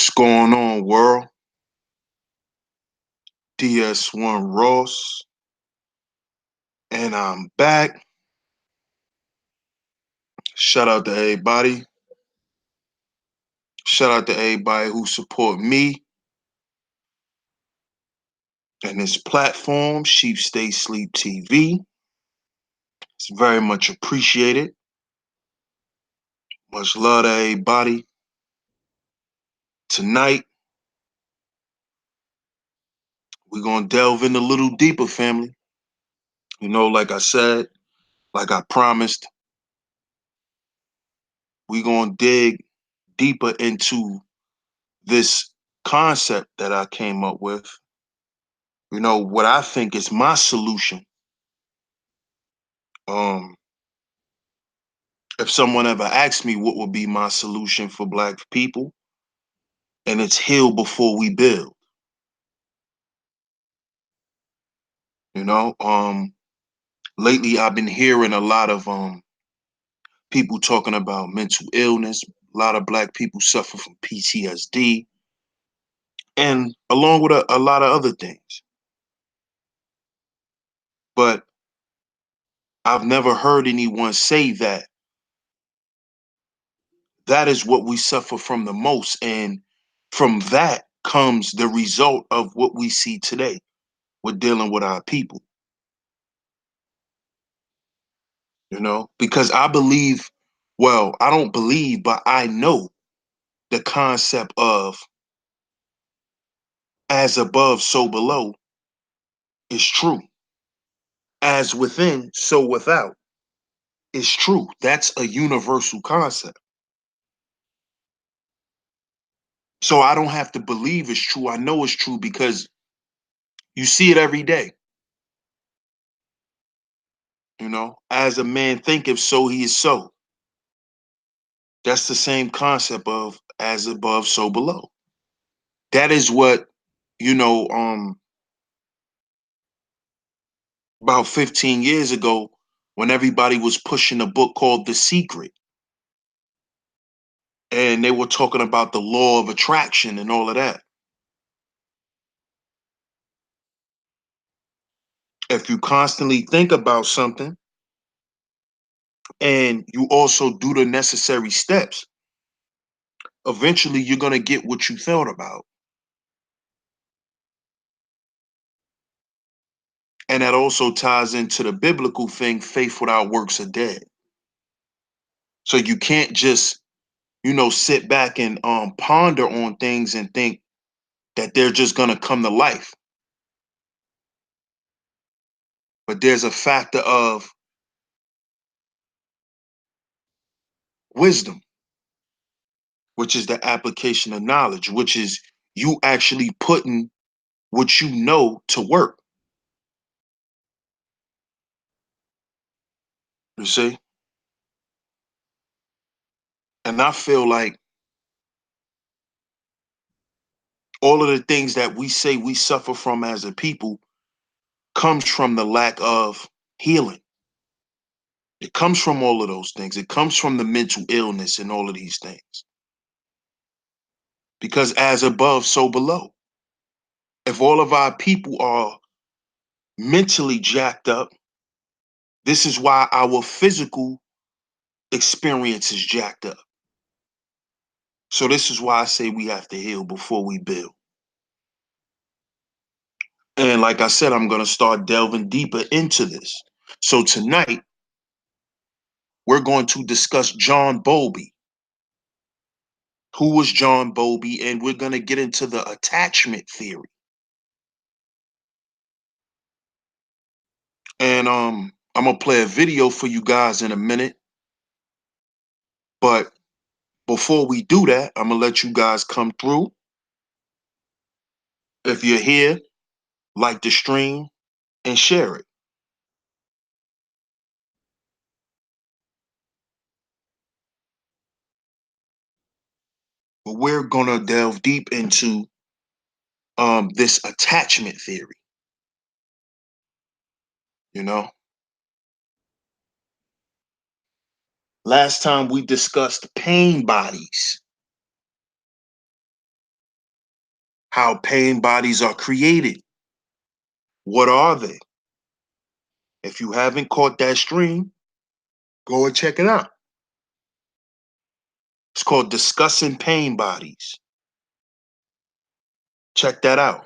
What's going on, world? DS1 Ross, and I'm back. Shout out to everybody. Shout out to everybody who support me and this platform, Sheep Stay Sleep TV. It's very much appreciated. Much love to everybody. Tonight, we're going to delve in a little deeper, family. Like I said, like I promised, we're going to dig deeper into this concept that I came up with. What I think is my solution. Um, if someone ever asked me what would be my solution for Black people, and it's heal before we build. You know, lately I've been hearing a lot of people talking about mental illness. A lot of Black people suffer from PTSD, and along with a lot of other things. But I've never heard anyone say that that is what we suffer from the most, and from that comes the result of what we see today. We're dealing with our people. Because I believe, well, I don't believe, but I know the concept of as above, so below is true. As within, so without is true. That's a universal concept. So I don't have to believe it's true. I know it's true because you see it every day. As a man thinketh, so he is so. That's the same concept of as above, so below. That is what, you know, um, about 15 years ago, when everybody was pushing a book called The Secret, and they were talking about the law of attraction and all of that. If you constantly think about something and you also do the necessary steps, eventually you're going to get what you thought about. And that also ties into the biblical thing, faith without works are dead. So you can't just, sit back and ponder on things and think that they're just going to come to life. But there's a factor of wisdom, which is the application of knowledge, which is you actually putting what you know to work. You see? And I feel like all of the things that we say we suffer from as a people comes from the lack of healing. It comes from all of those things. It comes from the mental illness and all of these things. Because as above, so below. If all of our people are mentally jacked up, this is why our physical experience is jacked up. So this is why I say we have to heal before we build. And like I said, I'm going to start delving deeper into this. So tonight, we're going to discuss John Bowlby. Who was John Bowlby? And we're going to get into the attachment theory. And I'm going to play a video for you guys in a minute. But before we do that, I'm going to let you guys come through. If you're here, like the stream and share it. But we're going to delve deep into this attachment theory. Last time we discussed pain bodies. how pain bodies are created. What are they? If you haven't caught that stream, go and check it out. It's called Discussing Pain Bodies. Check that out.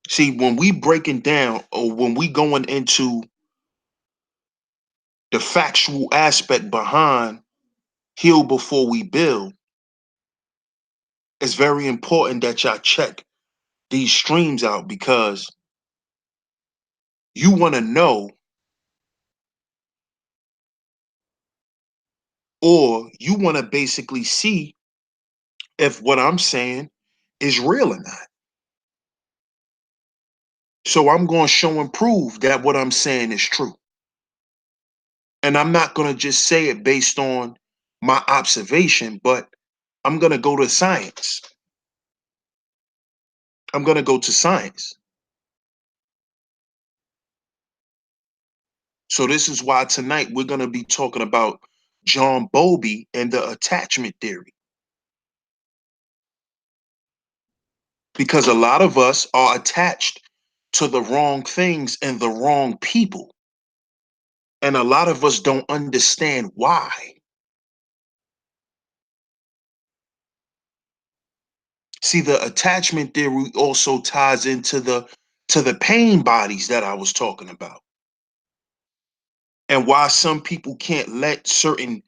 See, when we breaking down or when we going into the factual aspect behind heal before we build, it's very important that y'all check these streams out because you want to know or you want to basically see if what I'm saying is real or not. So I'm going to show and prove that what I'm saying is true. And I'm not going to just say it based on my observation, but I'm going to go to science. I'm going to go to science. So this is why tonight we're going to be talking about John Bowlby and the attachment theory. Because a lot of us are attached to the wrong things and the wrong people. And a lot of us don't understand why. See, the attachment theory also ties into the pain bodies that I was talking about. And why some people can't let certain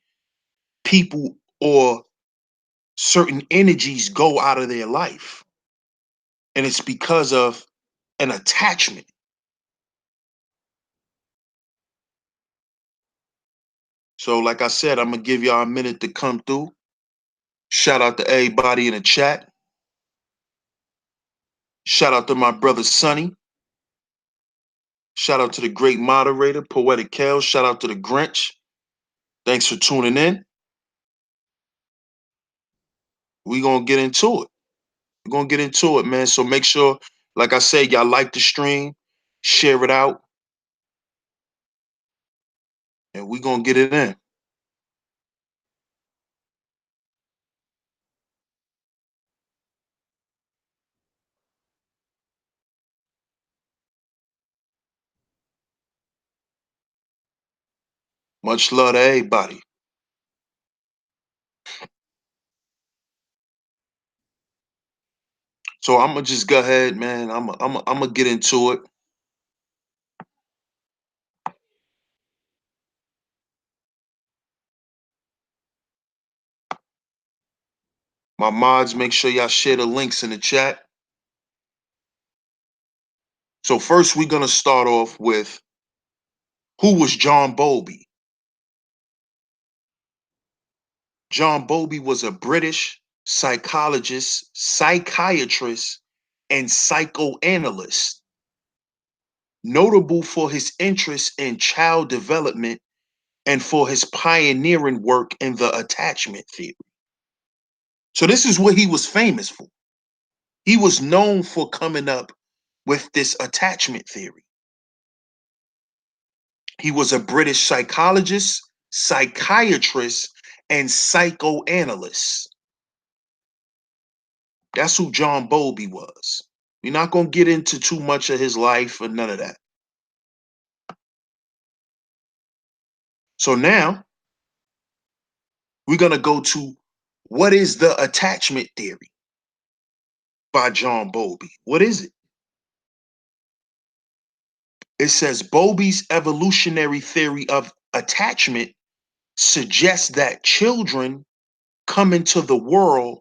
people or certain energies go out of their life. And it's because of an attachment. So like I said, I'm going to give y'all a minute to come through. Shout out to everybody in the chat. Shout out to my brother Sonny. Shout out to the great moderator, Poetic Kel. Shout out to the Grinch. Thanks for tuning in. We're going to get into it. We're going to get into it, man. So make sure, like I said, y'all like the stream, share it out, and we're going to get it in. Much love to everybody. So I'm going to just go ahead, man. I'm going to get into it. My mods, make sure y'all share the links in the chat. So first, we're going to start off with who was John Bowlby? John Bowlby was a British psychologist, psychiatrist, and psychoanalyst, notable for his interest in child development and for his pioneering work in the attachment theory. So this is what he was famous for. He was known for coming up with this attachment theory. He was a British psychologist, psychiatrist, and psychoanalyst. That's who John Bowlby was. We're not going to get into too much of his life or none of that. So now we're going to go to what is the attachment theory by John Bowlby? What is it? It says Bowlby's evolutionary theory of attachment suggests that children come into the world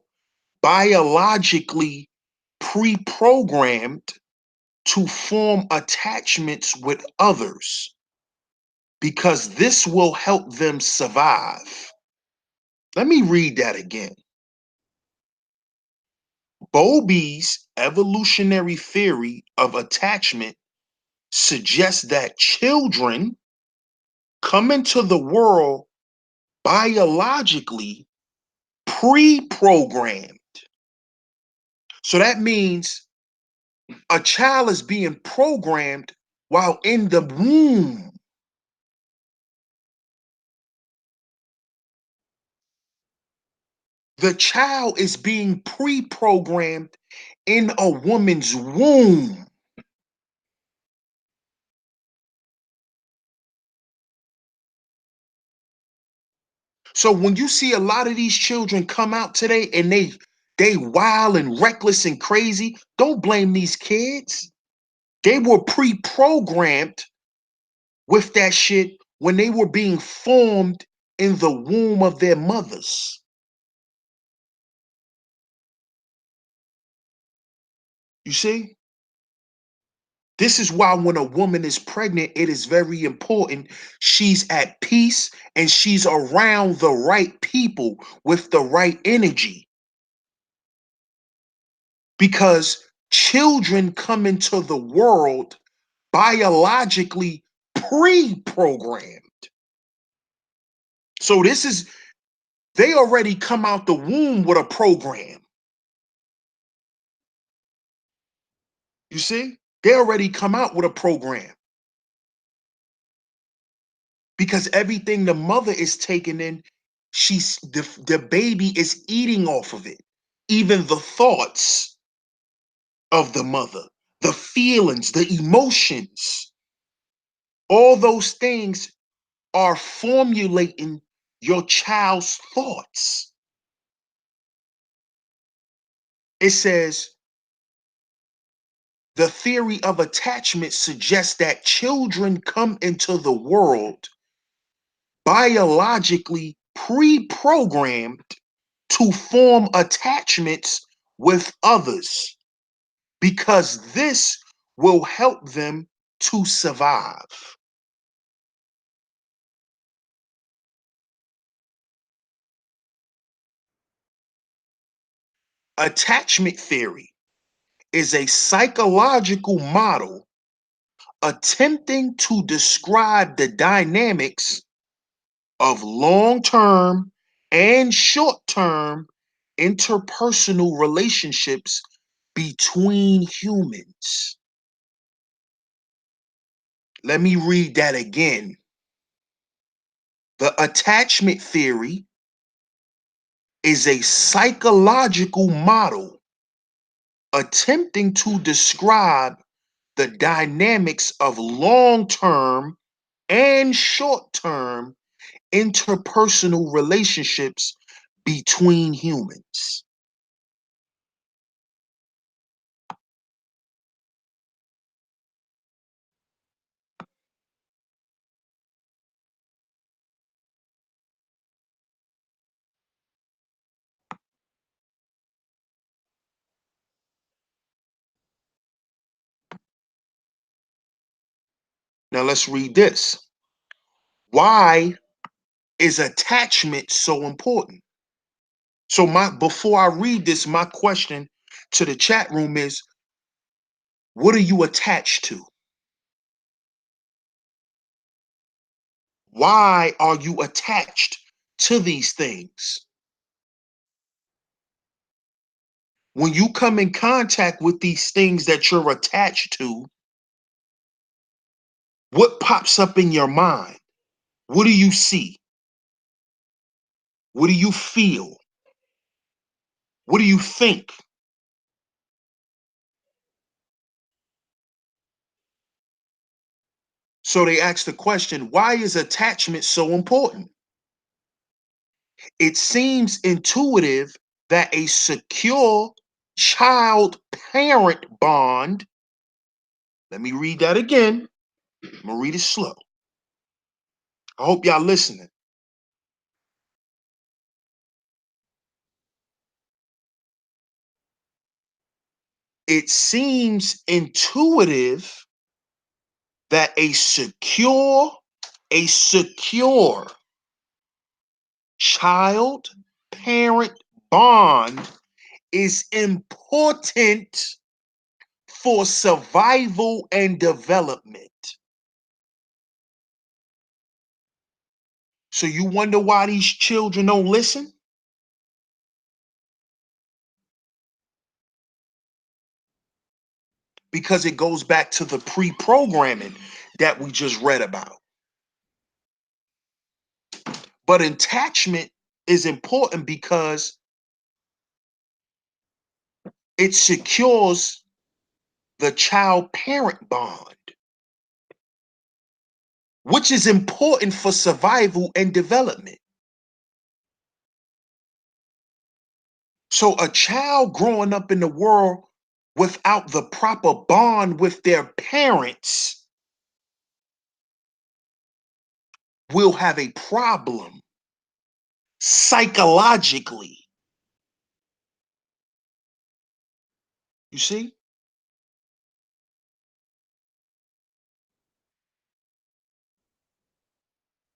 biologically pre-programmed to form attachments with others because this will help them survive. Let me read that again. Bowlby's evolutionary theory of attachment suggests that children come into the world biologically pre-programmed. So that means a child is being programmed while in the womb. The child is being pre-programmed in a woman's womb. So when you see a lot of these children come out today and they wild and reckless and crazy, don't blame these kids. They were pre-programmed with that shit when they were being formed in the womb of their mothers. You see? This is why when a woman is pregnant, it is very important she's at peace and she's around the right people with the right energy. Because children come into the world biologically pre-programmed. So they already come out the womb with a program. You see? They already come out with a program because everything the mother is taking in, the baby is eating off of it. Even the thoughts of the mother, the feelings, the emotions, all those things are formulating your child's thoughts. It says the theory of attachment suggests that children come into the world biologically pre-programmed to form attachments with others because this will help them to survive. Attachment theory is a psychological model attempting to describe the dynamics of long-term and short-term interpersonal relationships between humans. Let me read that again. The attachment theory is a psychological model attempting to describe the dynamics of long-term and short-term interpersonal relationships between humans. Now let's read this. Why is attachment so important? So before I read this, my question to the chat room is, what are you attached to? Why are you attached to these things? When you come in contact with these things that you're attached to, what pops up in your mind? What do you see? What do you feel? What do you think? So they ask the question, why is attachment so important? It seems intuitive that a secure child-parent bond, let me read that again. I'm gonna read it slow. I hope y'all listening. It seems intuitive that a secure child-parent bond is important for survival and development. So you wonder why these children don't listen? Because it goes back to the pre-programming that we just read about. But attachment is important because It secures the child-parent bond, which is important for survival and development. So a child growing up in the world without the proper bond with their parents will have a problem psychologically. You see?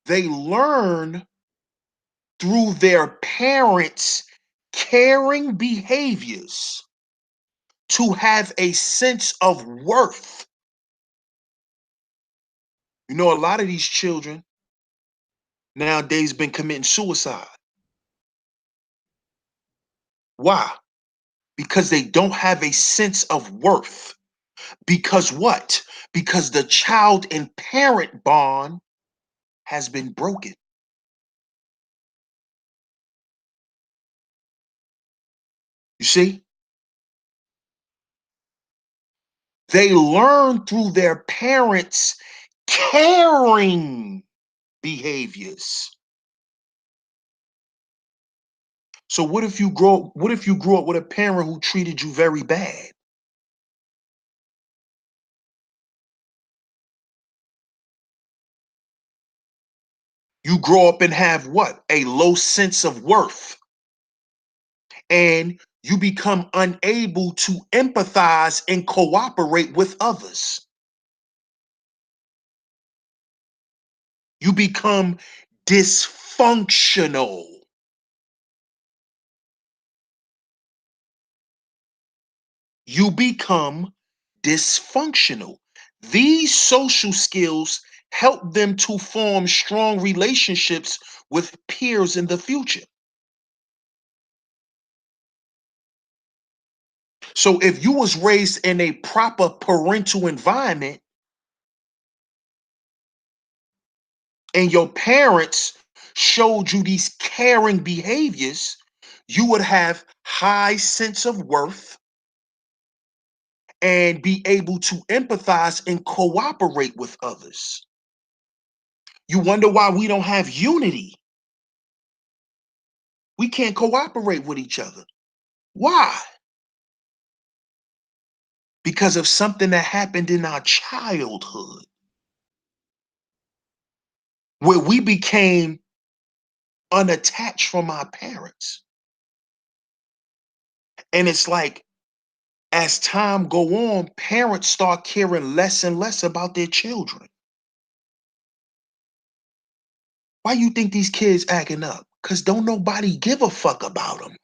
They learn through their parents' caring behaviors to have a sense of worth. You know, a lot of these children nowadays been committing suicide. Why? Because they don't have a sense of worth. Because what? Because the child and parent bond has been broken. You see? They learn through their parents' caring behaviors. So what if you grew up with a parent who treated you very bad? You grow up and have what? A low sense of worth. And you become unable to empathize and cooperate with others. You become dysfunctional. You become dysfunctional. These social skills help them to form strong relationships with peers in the future. So if you was raised in a proper parental environment and your parents showed you these caring behaviors, you would have high sense of worth and be able to empathize and cooperate with others. You wonder why we don't have unity. We can't cooperate with each other. Why? Because of something that happened in our childhood where we became unattached from our parents. And it's like as time go on, parents start caring less and less about their children. Why you think these kids acting up? Because don't nobody give a fuck about them.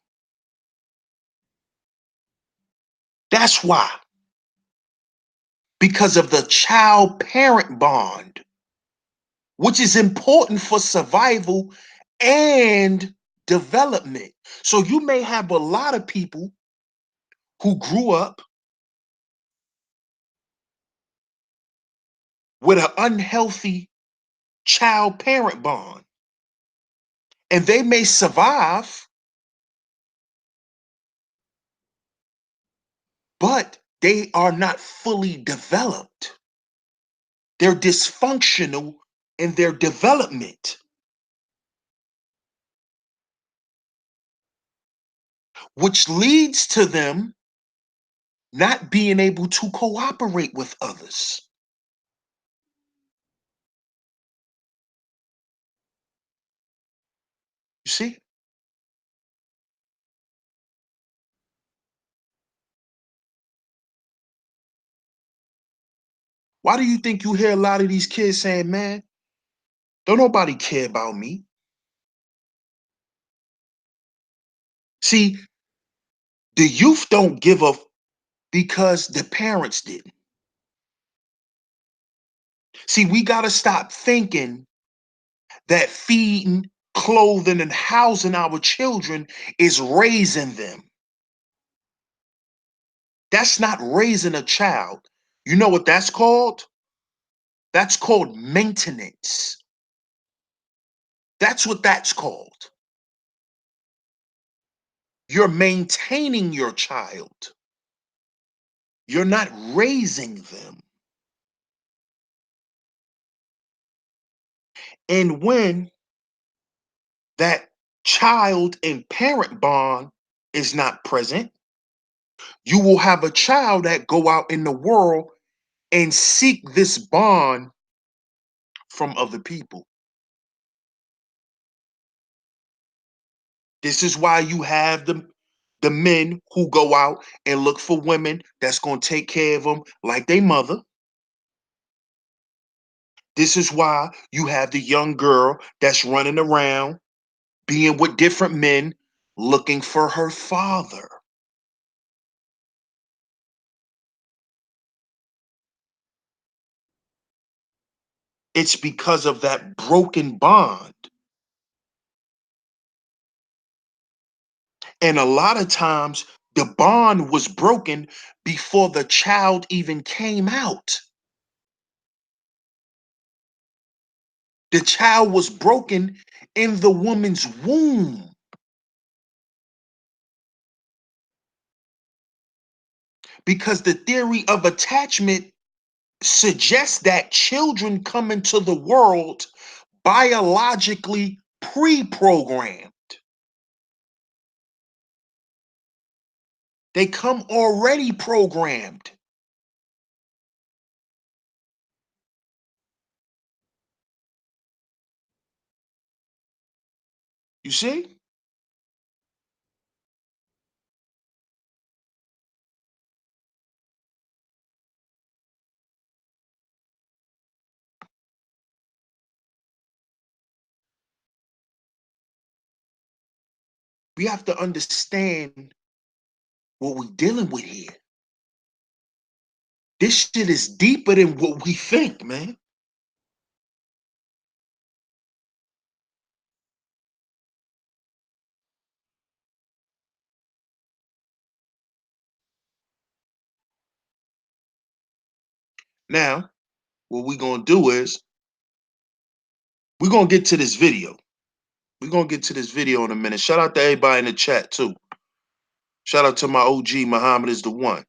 That's why. Because of the child-parent bond, which is important for survival and development. So you may have a lot of people who grew up with an unhealthy child-parent bond, and they may survive, but they are not fully developed. They're dysfunctional in their development, which leads to them not being able to cooperate with others. You see? Why do you think you hear a lot of these kids saying, man, don't nobody care about me? See, the youth don't give a because the parents didn't. See, we got to stop thinking that feeding, clothing, and housing our children is raising them. That's not raising a child. You know what that's called? That's called maintenance. That's what that's called. You're maintaining your child. You're not raising them. And when that child and parent bond is not present, you will have a child that go out in the world and seek this bond from other people. This is why you have the men who go out and look for women that's going to take care of them like they mother. This is why you have the young girl that's running around being with different men looking for her father. It's because of that broken bond. And a lot of times the bond was broken before the child even came out. The child was broken in the woman's womb because the theory of attachment suggests that children come into the world biologically pre-programmed. They come already programmed. You see? We have to understand what we're dealing with here. This shit is deeper than what we think, man. Now, what we're gonna do is we're gonna get to this video. We're gonna get to this video in a minute. Shout out to everybody in the chat too. Shout out to my OG Muhammad is the one.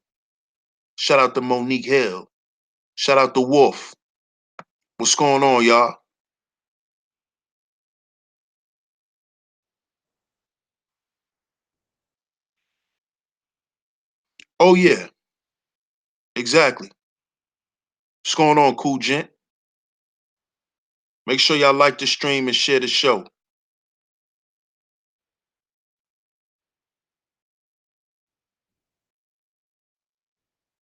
Shout out to Monique Hill. Shout out to Wolf. What's going on, y'all? Oh yeah, exactly. What's going on, cool gent? Make sure y'all like the stream and share the show.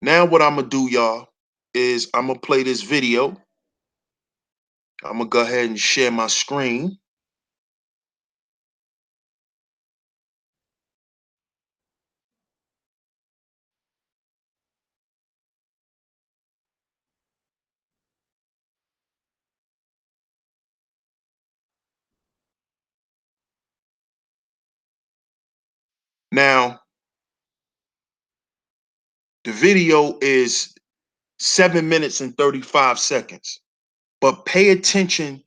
Now what I'm gonna do, y'all, is I'm gonna play this video. I'm gonna go ahead and share my screen. Now, the video is 7 minutes and 35 seconds, but pay attention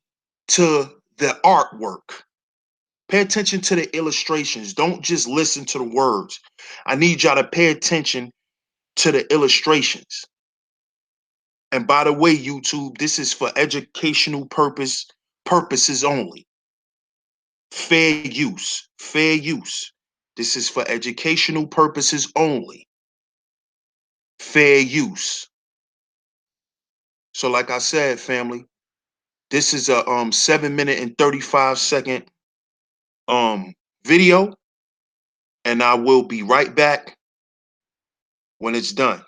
to the artwork. Pay attention to the illustrations. Don't just listen to the words. I need y'all to pay attention to the illustrations. And by the way, YouTube, this is for educational purposes only. Fair use. Fair use. This is for educational purposes only. Fair use. So like I said, family, this is a 7 minute and 35 second um video, and I will be right back when it's done.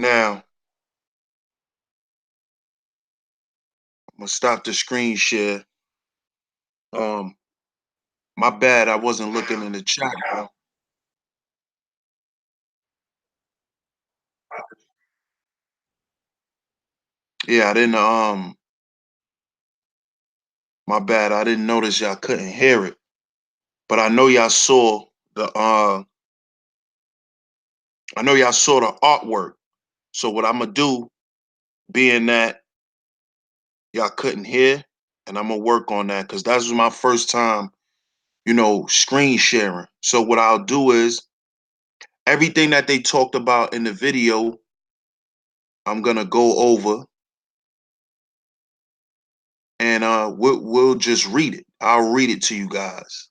Now, I'm gonna stop the screen share. Um, my bad, I wasn't looking in the chat, bro. Yeah, I didn't my bad, I didn't notice y'all couldn't hear it. But I know y'all saw the artwork. So what I'm gonna do, being that y'all couldn't hear, and I'm gonna work on that because that was my first time, screen sharing. So what I'll do is everything that they talked about in the video, I'm gonna go over and we'll just read it. I'll read it to you guys.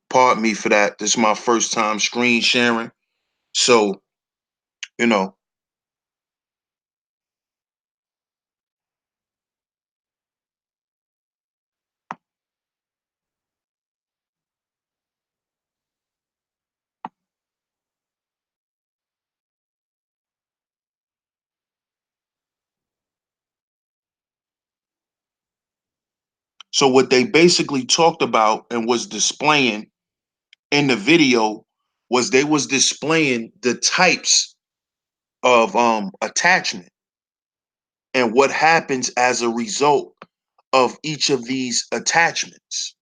Pardon me for that. This is my first time screen sharing. So, you know, so what they basically talked about and was displaying in the video was they was displaying the types of attachment and what happens as a result of each of these attachments.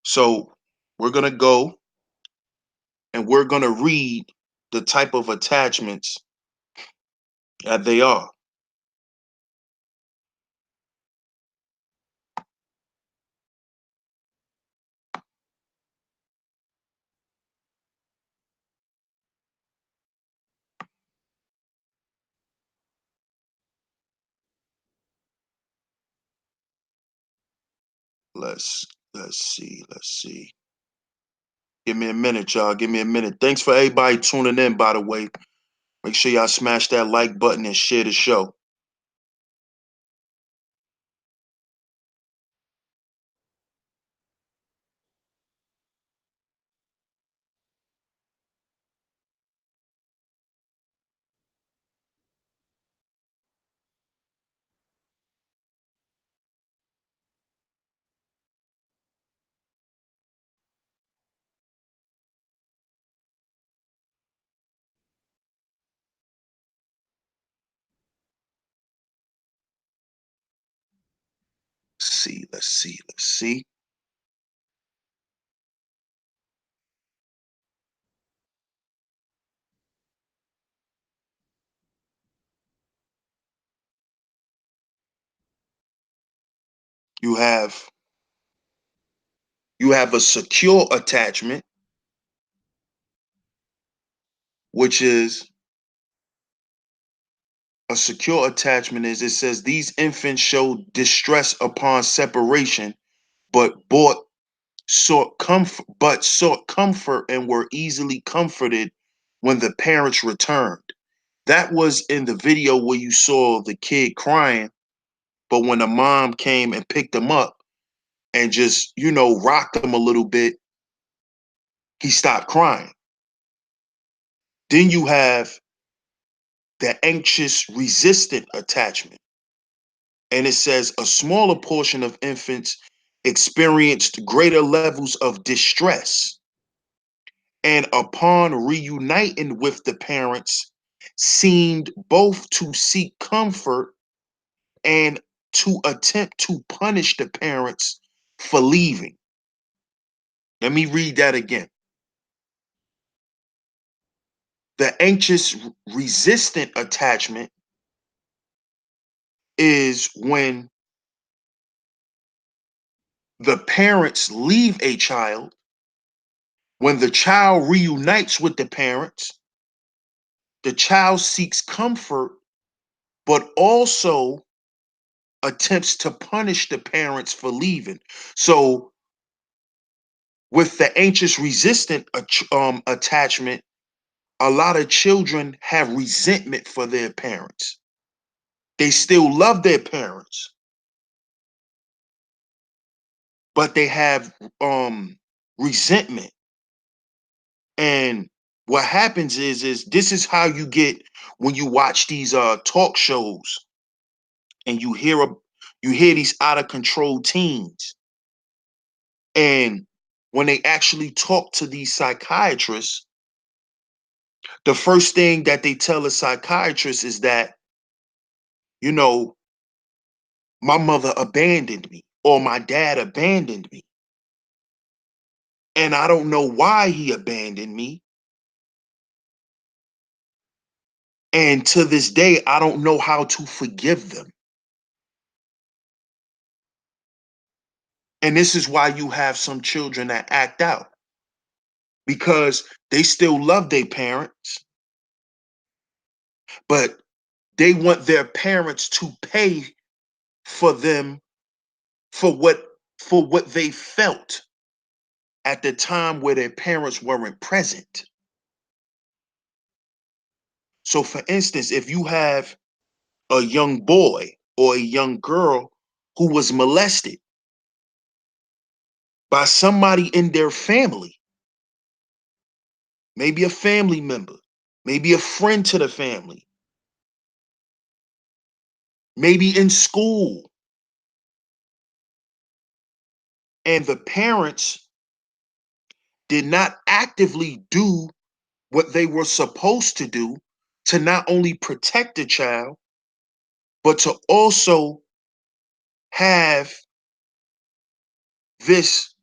So we're gonna go and we're gonna read the type of attachments that they are. Let's see. Give me a minute, y'all. Give me a minute. Thanks for everybody tuning in, by the way. Make sure y'all smash that like button and share the show. Let's see. You have a secure attachment, which is a secure attachment is it says these infants show distress upon separation, but sought comfort and were easily comforted when the parents returned. That was in the video where you saw the kid crying, but when the mom came and picked him up and just, rocked him a little bit, he stopped crying. Then you have the anxious resistant attachment. And it says a smaller portion of infants experienced greater levels of distress. And upon reuniting with the parents, seemed both to seek comfort and to attempt to punish the parents for leaving. Let me read that again. The anxious resistant attachment is when the parents leave a child, when the child reunites with the child seeks comfort, but also attempts to punish the parents for leaving. So, with the anxious resistant attachment, a lot of children have resentment for their parents. They still love their parents, but they have resentment. And what happens is this is how you get when you watch these talk shows and you hear these out of control teens. And when they actually talk to these psychiatrists, the first thing that they tell a psychiatrist is that, you know, my mother abandoned me or my dad abandoned me. And I don't know why he abandoned me. And to this day, I don't know how to forgive them. And this is why you have some children that act out because they still love their parents, but they want their parents to pay for them for what they felt at the time where their parents weren't present. So for instance, if you have a young boy or a young girl who was molested by somebody in their family, maybe a family member, maybe a friend to the family, maybe in school, and the parents did not actively do what they were supposed to do to not only protect the child, but to also have this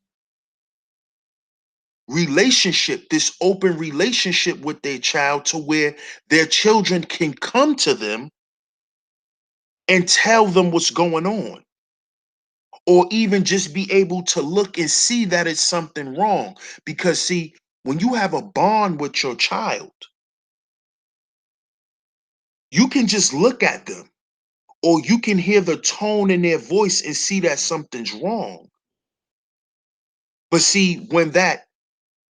relationship, this open relationship with their child to where their children can come to them and tell them what's going on, or even just be able to look and see that it's something wrong. Because, see, when you have a bond with your child, you can just look at them or you can hear the tone in their voice and see that something's wrong. But see, when that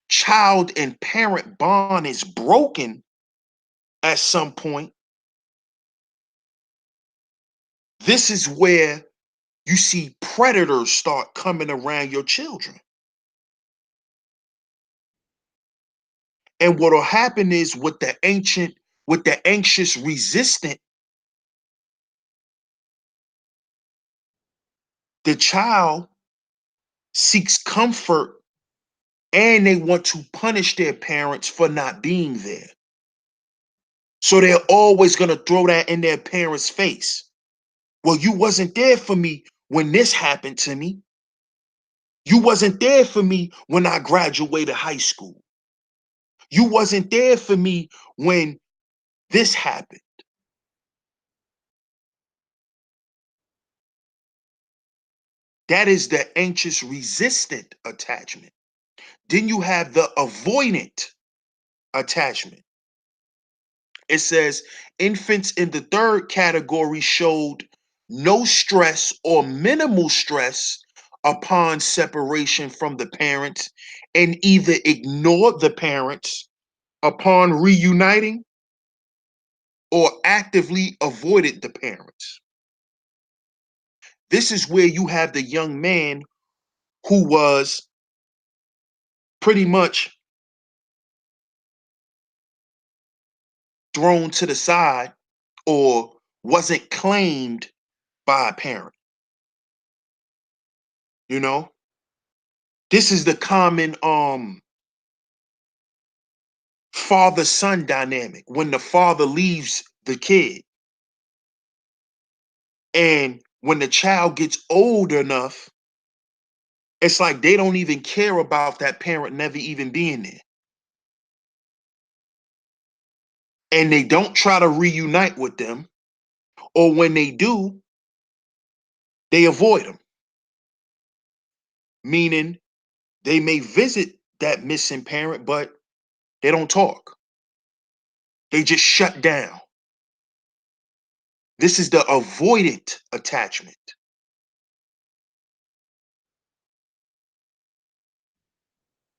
child and parent bond is broken at some point, this is where you see predators start coming around your children. And what'll happen is with the anxious resistant, the child seeks comfort and they want to punish their parents for not being there. So they're always going to throw that in their parents' face. Well, you wasn't there for me when this happened to me. You wasn't there for me when I graduated high school. You wasn't there for me when this happened. That is the anxious resistant attachment. Then you have the avoidant attachment. It says infants in the third category showed no stress or minimal stress upon separation from the parents and either ignored the parents upon reuniting or actively avoided the parents. This is where you have the young man who was pretty much thrown to the side or wasn't claimed by a parent, you know? This is the common father-son dynamic when the father leaves the kid. And when the child gets old enough, it's like they don't even care about that parent never even being there. And they don't try to reunite with them, or when they do, they avoid them. Meaning they may visit that missing parent, but they don't talk. They just shut down. This is the avoidant attachment.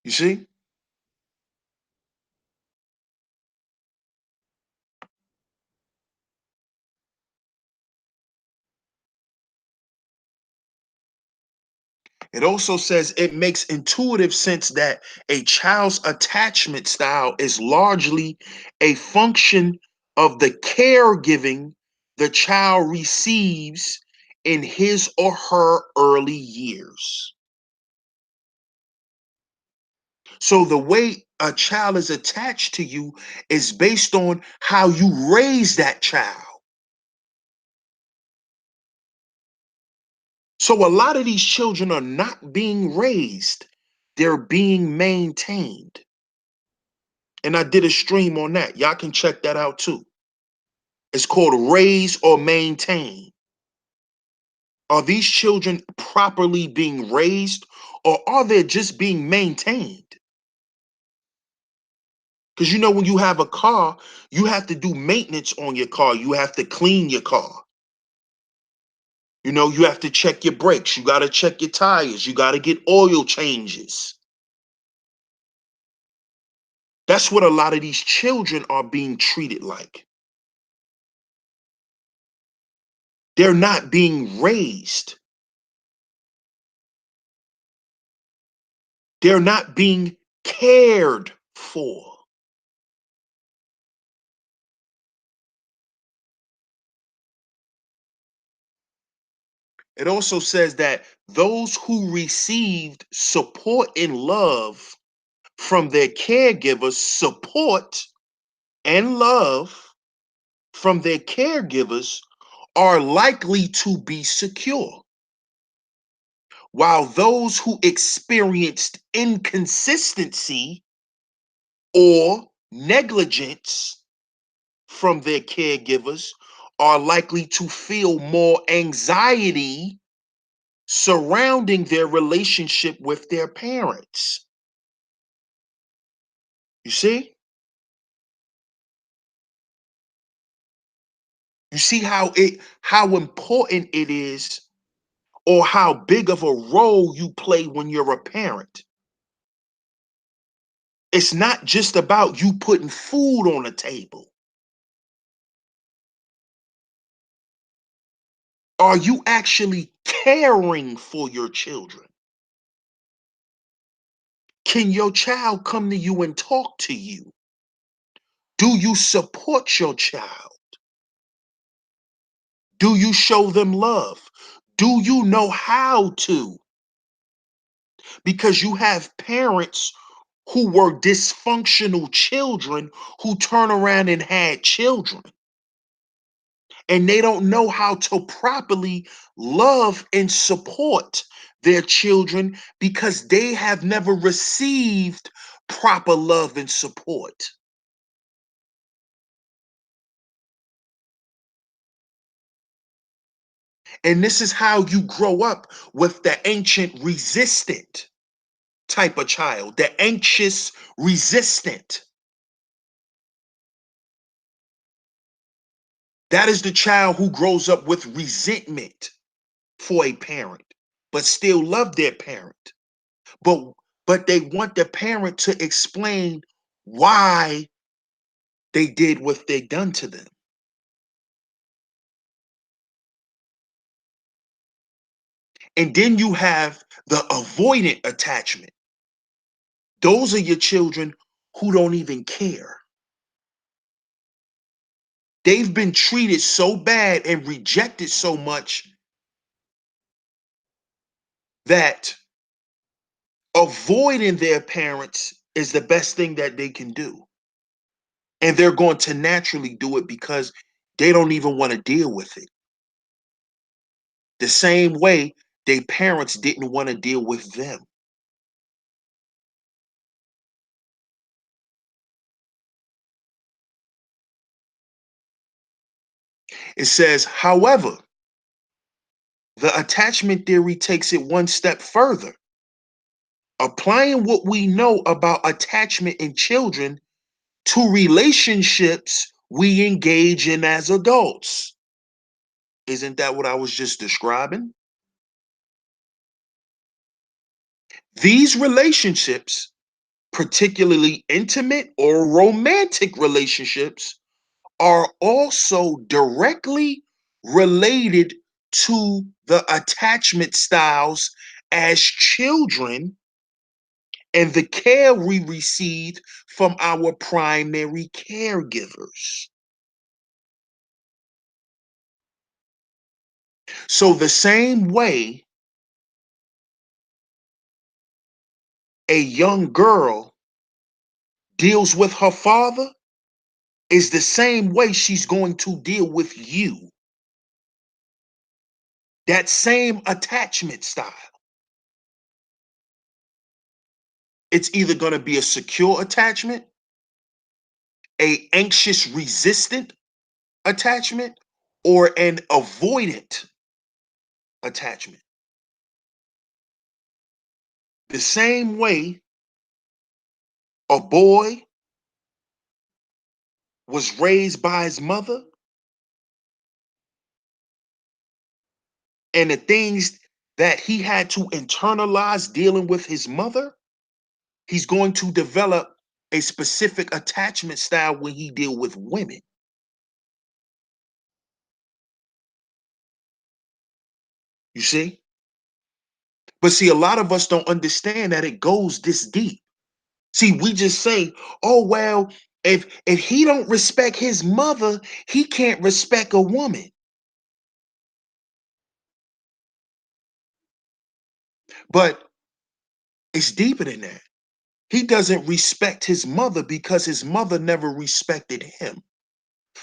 You see? It also says it makes intuitive sense that a child's attachment style is largely a function of the caregiving the child receives in his or her early years. So the way a child is attached to you is based on how you raise that child. So a lot of these children are not being raised, they're being maintained. And I did a stream on that. Y'all can check that out too. It's called Raise or Maintain. Are these children properly being raised, or are they just being maintained? Because when you have a car, you have to do maintenance on your car. You have to clean your car. You have to check your brakes. You got to check your tires. You got to get oil changes. That's what a lot of these children are being treated like. They're not being raised. They're not being cared for. It also says that those who received support and love from their caregivers, support and love from their caregivers, are likely to be secure, while those who experienced inconsistency or negligence from their caregivers are likely to feel more anxiety surrounding their relationship with their parents. You see? You see how important it is, or how big of a role you play when you're a parent. It's not just about you putting food on the table. Are you actually caring for your children? Can your child come to you and talk to you? Do you support your child? Do you show them love? Do you know how to? Because you have parents who were dysfunctional children who turn around and had children, and they don't know how to properly love and support their children because they have never received proper love and support. And this is how you grow up with the ancient resistant type of child, the anxious resistant. That is the child who grows up with resentment for a parent, but still love their parent. But but they want the parent to explain why they did what they done to them. And then you have the avoidant attachment. Those are your children who don't even care. They've been treated so bad and rejected so much that avoiding their parents is the best thing that they can do. And they're going to naturally do it because they don't even want to deal with it. The same way their parents didn't want to deal with them. It says, however, the attachment theory takes it one step further, applying what we know about attachment in children to relationships we engage in as adults. Isn't that what I was just describing? These relationships, particularly intimate or romantic relationships, are also directly related to the attachment styles as children and the care we received from our primary caregivers. So the same way a young girl deals with her father is the same way she's going to deal with you. That same attachment style. It's either going to be a secure attachment, a anxious resistant attachment, or an avoidant attachment. The same way a boy was raised by his mother and the things that he had to internalize dealing with his mother, he's going to develop a specific attachment style when he deal with women. You see? But see, a lot of us don't understand that it goes this deep. See, we just say, oh, well, if he don't respect his mother, he can't respect a woman. But it's deeper than that. He doesn't respect his mother because his mother never respected him.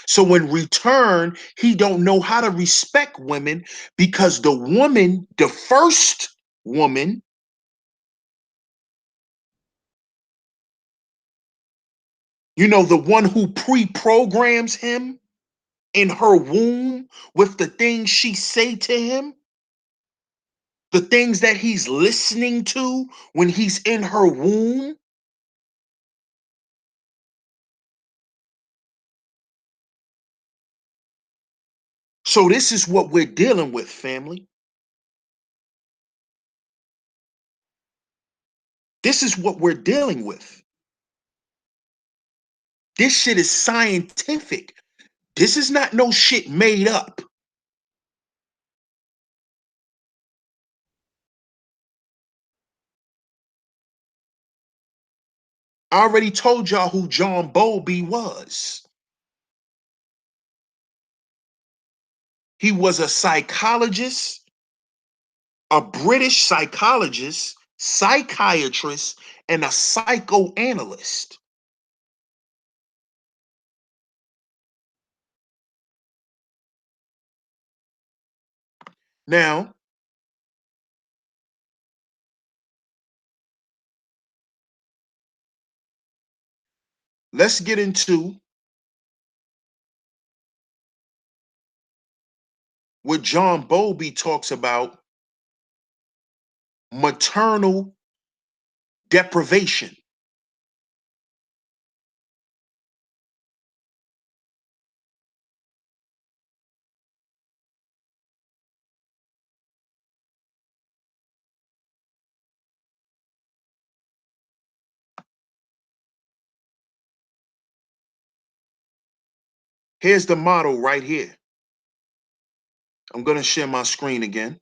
So in return, he don't know how to respect women because the woman, the first woman, the one who pre-programs him in her womb with the things she say to him, the things that he's listening to when he's in her womb. So this is what we're dealing with, family. This is what we're dealing with. This shit is scientific. This is not no shit made up. I already told y'all who John Bowlby was. He was a psychologist, a British psychologist, psychiatrist, and a psychoanalyst. Now, let's get into what John Bowlby talks about maternal deprivation. Here's the model right here. I'm going to share my screen again.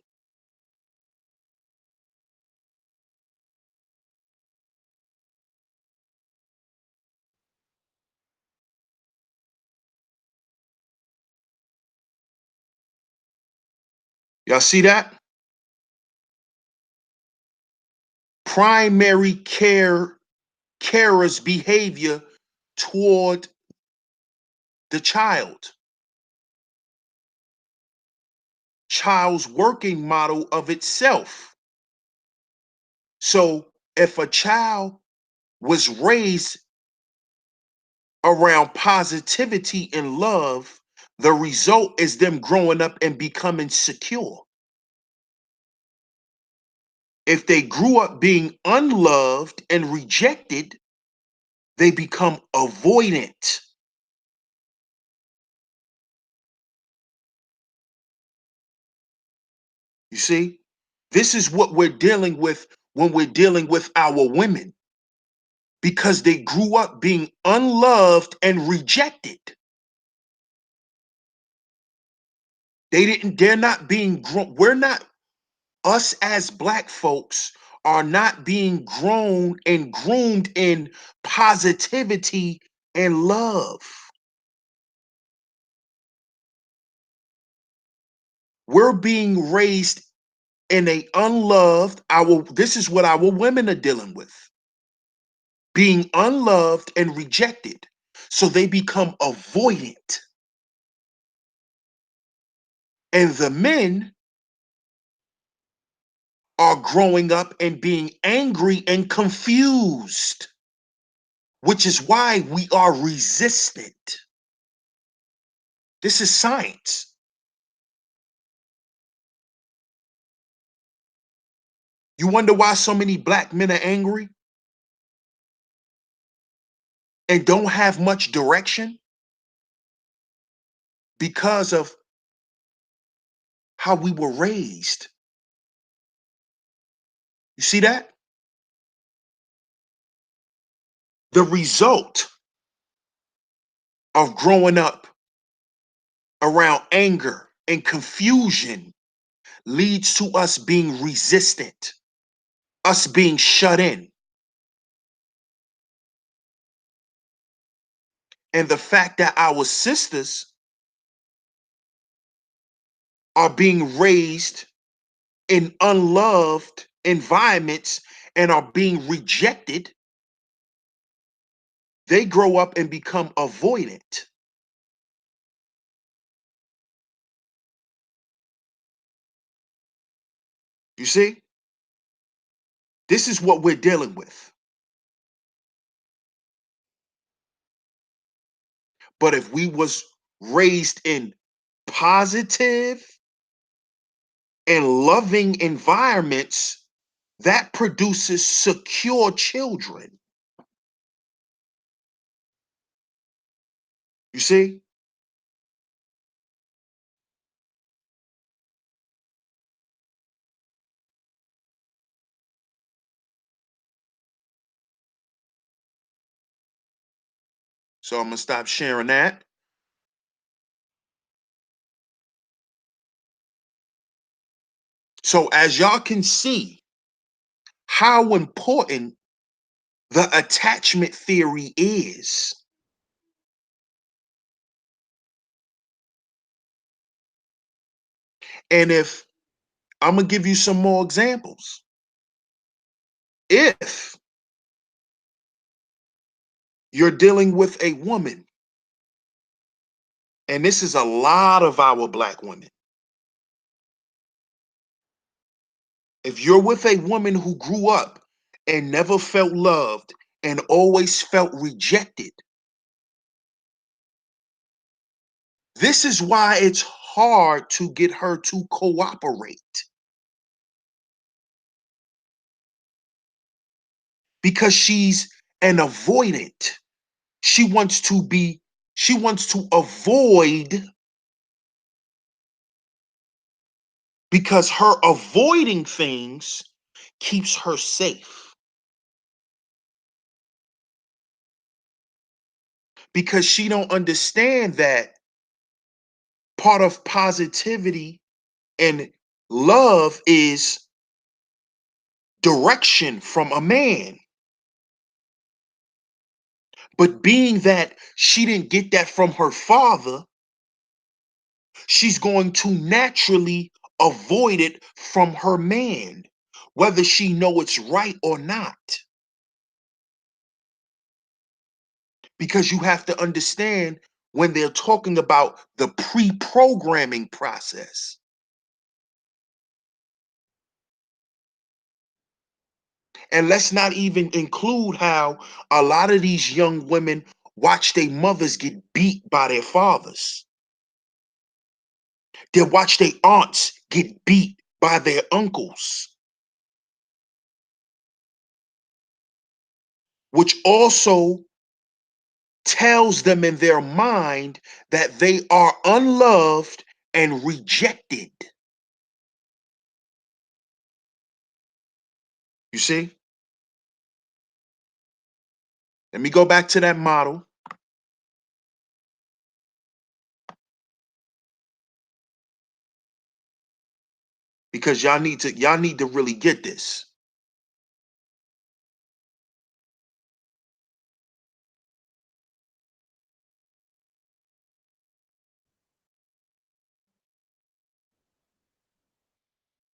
Y'all see that? Primary carer's behavior toward the child's working model of itself. So if a child was raised around positivity and love, the result is them growing up and becoming secure. If they grew up being unloved and rejected, they become avoidant. You see, this is what we're dealing with when we're dealing with our women, because they grew up being unloved and rejected. They're not being grown. We're not us as Black folks are not being grown and groomed in positivity and love. We're being raised in a unloved, this is what our women are dealing with, being unloved and rejected. So they become avoidant. And the men are growing up and being angry and confused, which is why we are resistant. This is science. You wonder why so many Black men are angry and don't have much direction? Because of how we were raised. You see that? The result of growing up around anger and confusion leads to us being resistant, us being shut in. And the fact that our sisters are being raised in unloved environments and are being rejected, they grow up and become avoidant. You see? This is what we're dealing with. But if we was raised in positive and loving environments, that produces secure children. You see? So I'm gonna stop sharing that. So as y'all can see how important the attachment theory is. And if I'm gonna give you some more examples. If you're dealing with a woman, and this is a lot of our Black women, if you're with a woman who grew up and never felt loved and always felt rejected, this is why it's hard to get her to cooperate, because she's an avoidant. She wants to be, she wants to avoid, because her avoiding things keeps her safe. Because she don't understand that part of positivity and love is direction from a man. But being that she didn't get that from her father, she's going to naturally avoid it from her man, whether she know it's right or not. Because you have to understand, when they're talking about the pre-programming process, and let's not even include how a lot of these young women watch their mothers get beat by their fathers. They watch their aunts get beat by their uncles, which also tells them in their mind that they are unloved and rejected. You see? Let me go back to that model. because y'all need to really get this.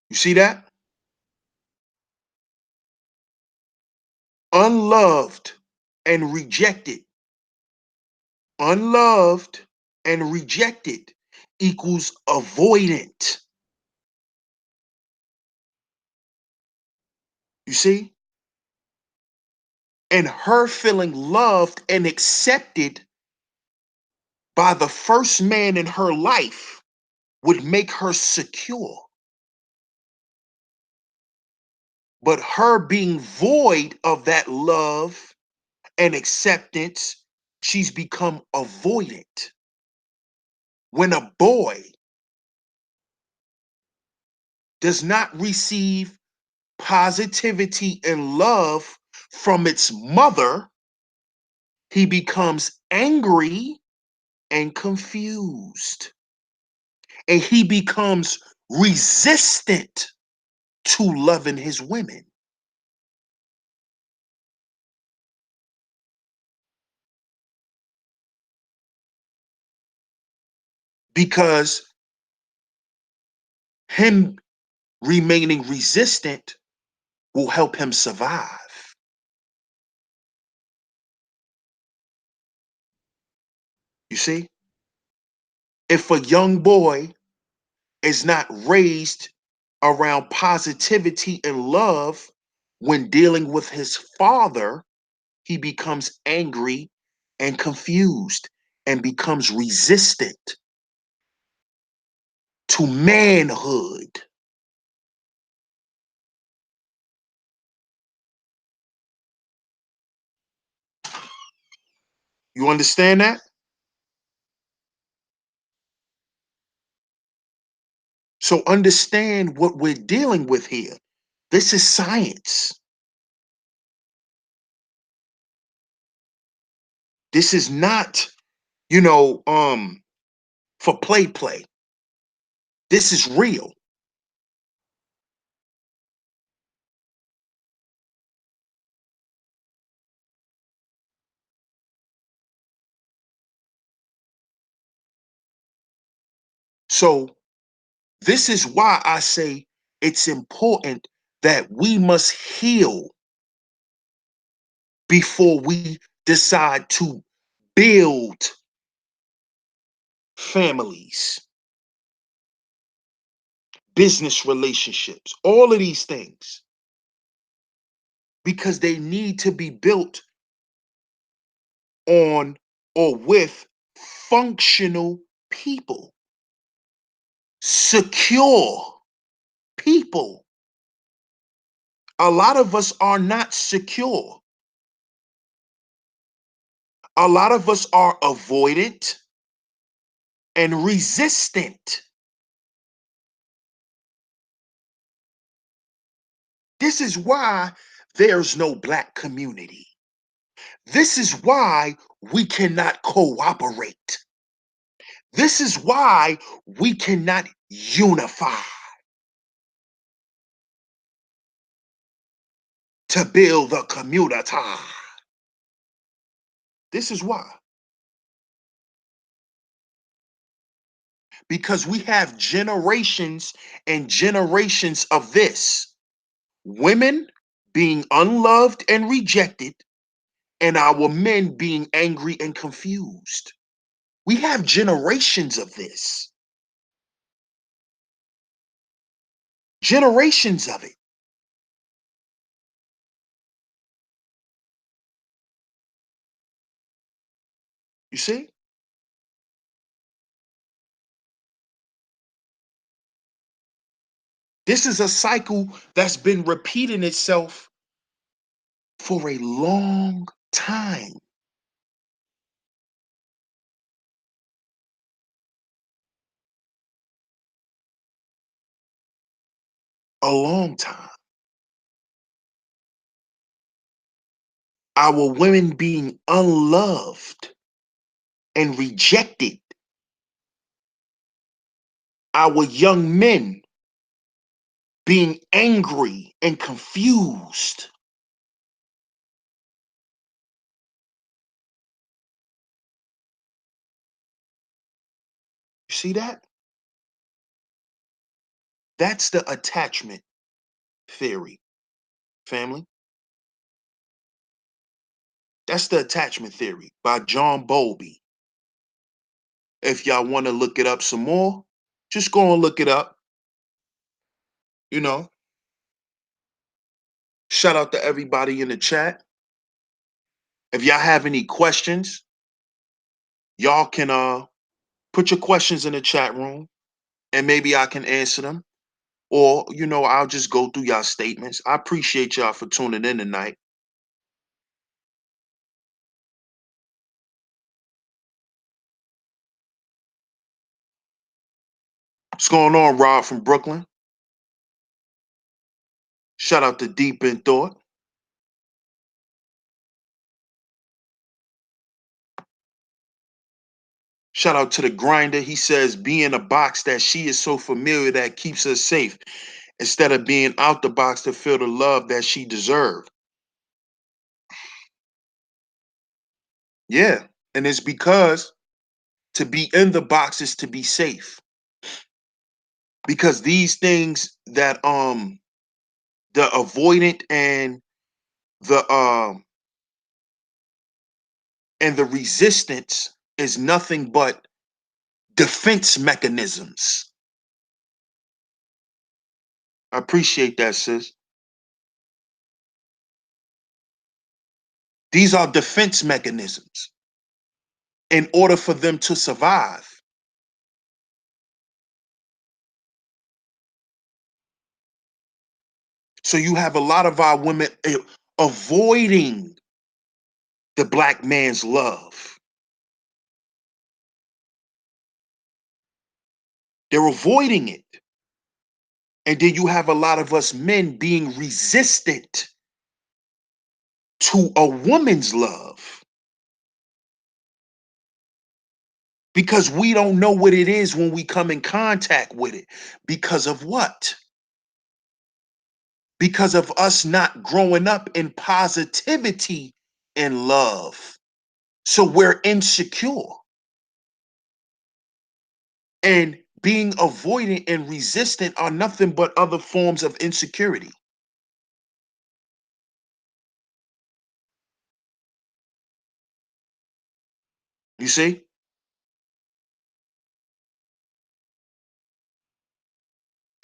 You see that? Unloved and rejected. Unloved and rejected equals avoidant. You see? And her feeling loved and accepted by the first man in her life would make her secure. But her being void of that love and acceptance, she's become avoidant. When a boy does not receive positivity and love from its mother, he becomes angry and confused. And he becomes resistant to loving his women. Because him remaining resistant will help him survive. You see? If a young boy is not raised around positivity and love when dealing with his father, he becomes angry and confused and becomes resistant to manhood. You understand that? So understand what we're dealing with here. This is science. This is not, you know, for play. This is real. So this is why I say it's important that we must heal before we decide to build families, business relationships, all of these things, because they need to be built on or with functional people, secure people. A lot of us are not secure. A lot of us are avoidant and resistant. This is why there's no black community. This is why we cannot cooperate. This is why we cannot unify to build a community. This is why. Because we have generations and generations of this. Women being unloved and rejected, and our men being angry and confused. We have generations of this. Generations of it. You see? This is a cycle that's been repeating itself for a long time. A long time. Our women being unloved and rejected. Our young men being angry and confused. You see that? That's the attachment theory, family. That's the attachment theory by John Bowlby. If y'all want to look it up some more, just go and look it up. You know, shout out to everybody in the chat. If y'all have any questions, y'all can put your questions in the chat room and maybe I can answer them. Or, I'll just go through y'all statements. I appreciate y'all for tuning in tonight. What's going on, Rob from Brooklyn? Shout out to Deep in Thought. Shout out to the Grinder. He says, be in a box that she is so familiar that keeps her safe instead of being out the box to feel the love that she deserved. Yeah. And it's because to be in the box is to be safe. Because these things that the avoidant the and the resistance is nothing but defense mechanisms. I appreciate that, sis. These are defense mechanisms in order for them to survive. So you have a lot of our women avoiding the black man's love. They're avoiding it. And then you have a lot of us men being resistant to a woman's love because we don't know what it is when we come in contact with it. Because of what? Because of us not growing up in positivity and love. So we're insecure. And being avoidant and resistant are nothing but other forms of insecurity. You see?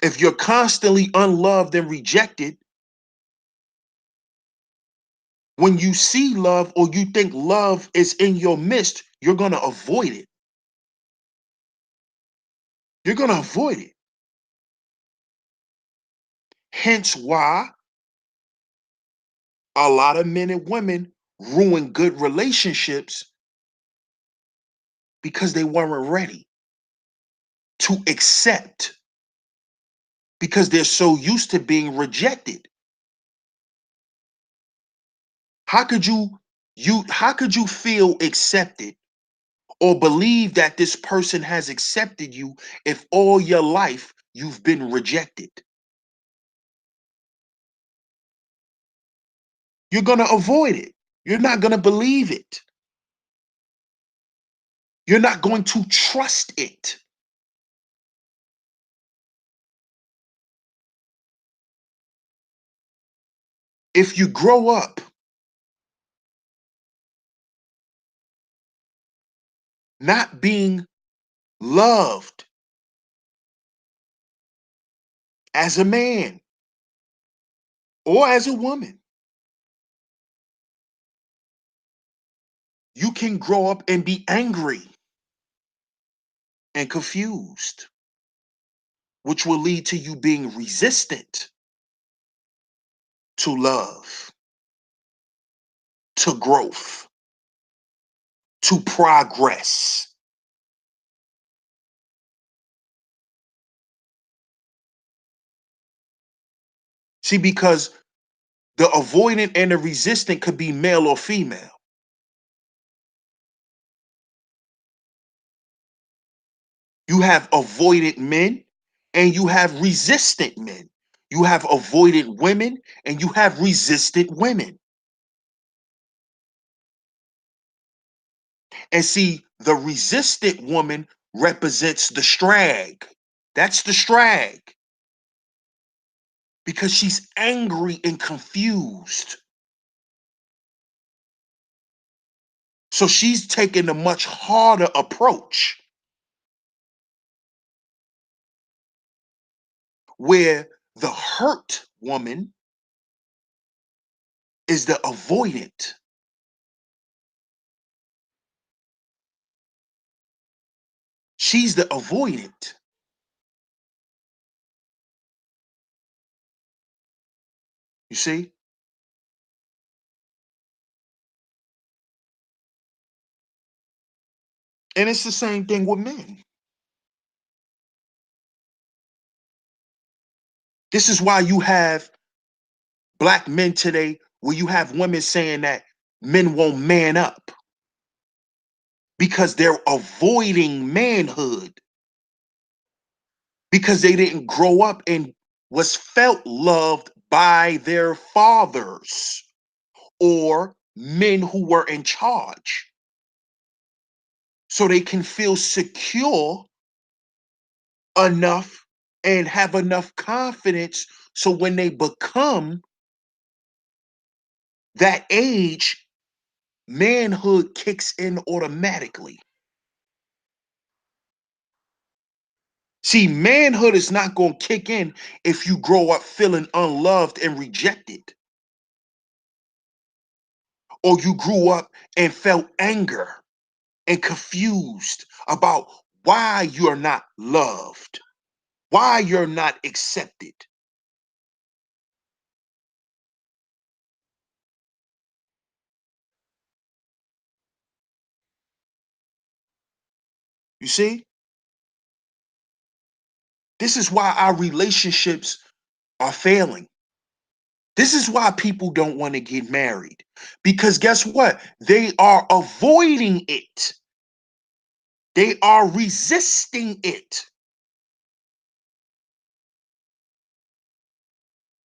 If you're constantly unloved and rejected, when you see love or you think love is in your midst, you're going to avoid it. You're going to avoid it. Hence why a lot of men and women ruin good relationships because they weren't ready to accept, because they're so used to being rejected. How could you feel accepted or believe that this person has accepted you if all your life you've been rejected? You're going to avoid it. You're not going to believe it. You're not going to trust it. If you grow up not being loved as a man or as a woman, you can grow up and be angry and confused, which will lead to you being resistant to love, to growth, to progress. See, because the avoidant and the resistant could be male or female. You have avoidant men and you have resistant men. You have avoided women and you have resisted women. And see, the resisted woman represents the strag. That's the strag because she's angry and confused. So she's taking a much harder approach where the hurt woman is the avoidant. She's the avoidant. You see? And it's the same thing with men. This is why you have black men today where you have women saying that men won't man up because they're avoiding manhood because they didn't grow up and was felt loved by their fathers or men who were in charge. So they can feel secure enough and have enough confidence so when they become that age, manhood kicks in automatically. See, manhood is not going to kick in if you grow up feeling unloved and rejected, or you grew up and felt anger and confused about why you're not loved, why you're not accepted. You see? This is why our relationships are failing. This is why people don't want to get married. Because guess what? They are avoiding it. They are resisting it.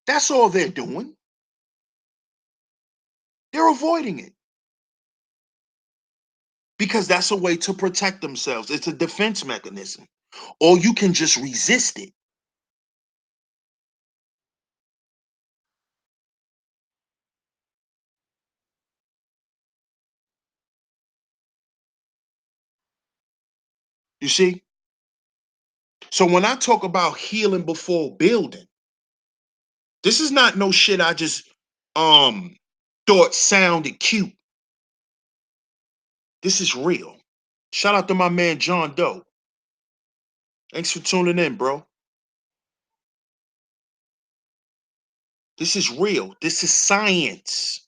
That's all they're doing. They're avoiding it because that's a way to protect themselves. It's a defense mechanism. Or you can just resist it. You see? So when I talk about healing before building, this is not no shit I just thought sounded cute. This is real. Shout out to my man John Doe. Thanks for tuning in, bro. This is real. This is science.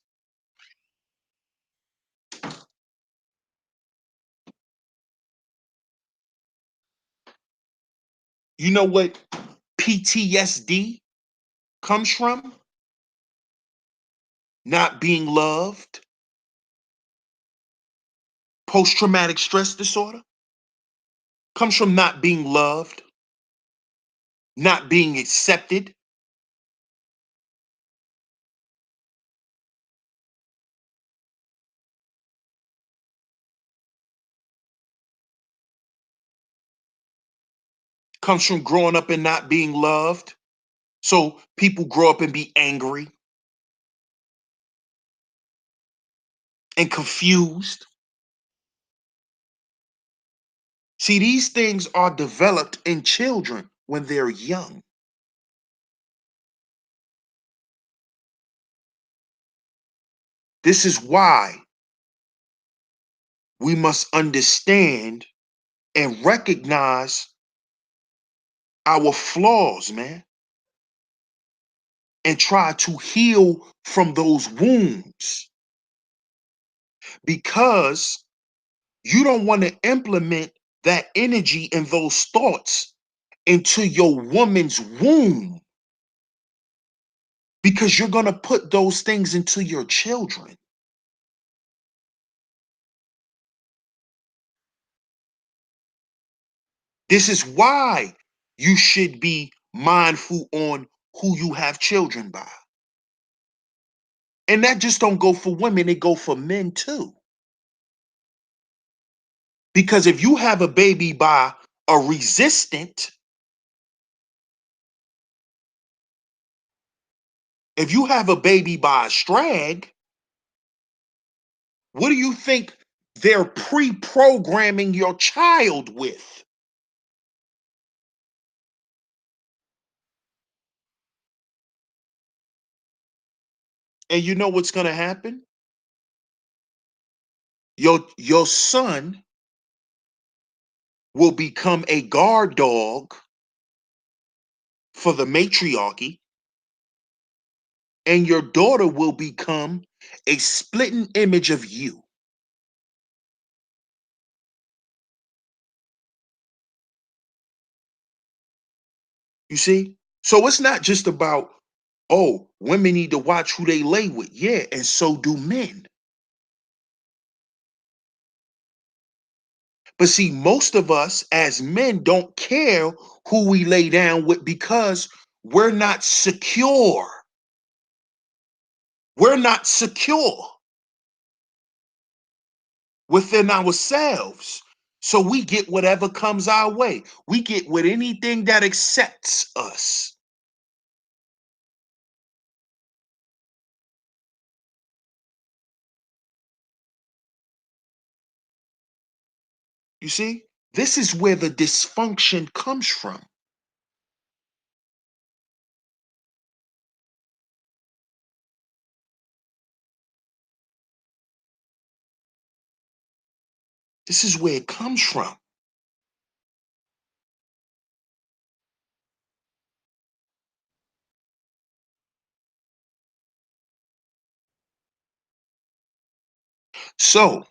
You know what PTSD comes from? Not being loved. Post traumatic stress disorder comes from not being loved, not being accepted, comes from growing up and not being loved. So people grow up and be angry and confused. See, these things are developed in children when they're young. This is why we must understand and recognize our flaws, man, and try to heal from those wounds because you don't want to implement that energy and those thoughts into your woman's womb because you're going to put those things into your children. This is why you should be mindful on who you have children by. And that just don't go for women, it go for men too. Because if you have a baby by a resistant, if you have a baby by a strag, what do you think they're pre-programming your child with? And you know what's going to happen? Your son will become a guard dog for the matriarchy, and your daughter will become a splitting image of you. You see? So it's not just about, oh, women need to watch who they lay with. Yeah, and so do men. But see, most of us as men don't care who we lay down with because we're not secure. We're not secure within ourselves. So we get whatever comes our way. We get with anything that accepts us. You see? This is where the dysfunction comes from. This is where it comes from. So,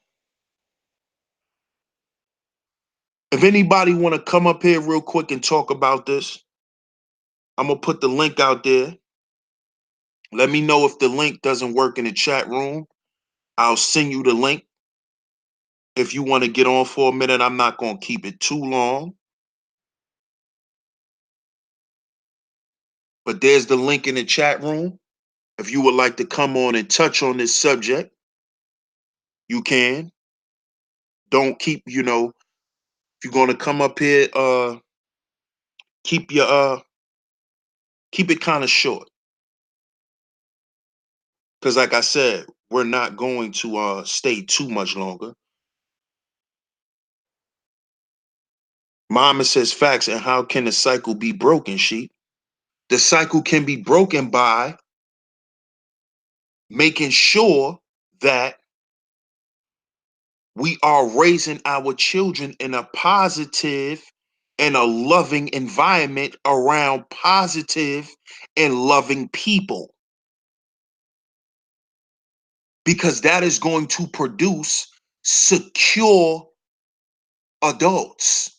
if anybody want to come up here real quick and talk about this, I'm going to put the link out there. Let me know if the link doesn't work in the chat room. I'll send you the link. If you want to get on for a minute, I'm not going to keep it too long. But there's the link in the chat room. If you would like to come on and touch on this subject, you can. Don't keep, if you're going to come up here, keep your keep it kind of short. Cuz like I said, we're not going to stay too much longer. Mama says facts, and how can the cycle be broken, Sheep? The cycle can be broken by making sure that we are raising our children in a positive and a loving environment around positive and loving people, because that is going to produce secure adults.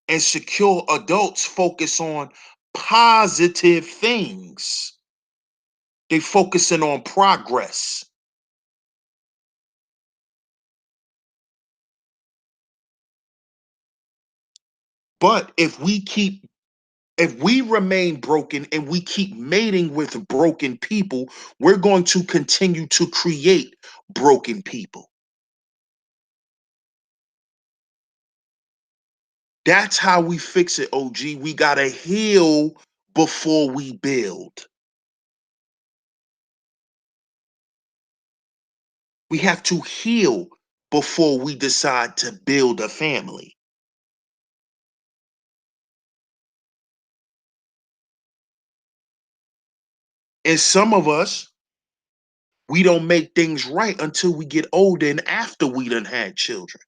And secure adults focus on positive things. They focusing on progress. But if we remain broken and we keep mating with broken people, we're going to continue to create broken people. That's how we fix it, OG. We got to heal before we build. We have to heal before we decide to build a family. And some of us, we don't make things right until we get older and after we done had children.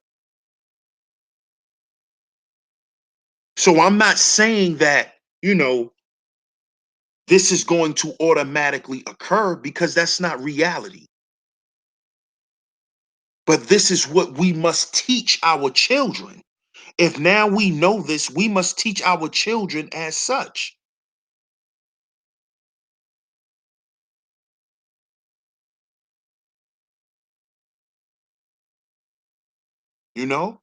So I'm not saying that, this is going to automatically occur, because that's not reality. But this is what we must teach our children. If now we know this, we must teach our children as such. You know?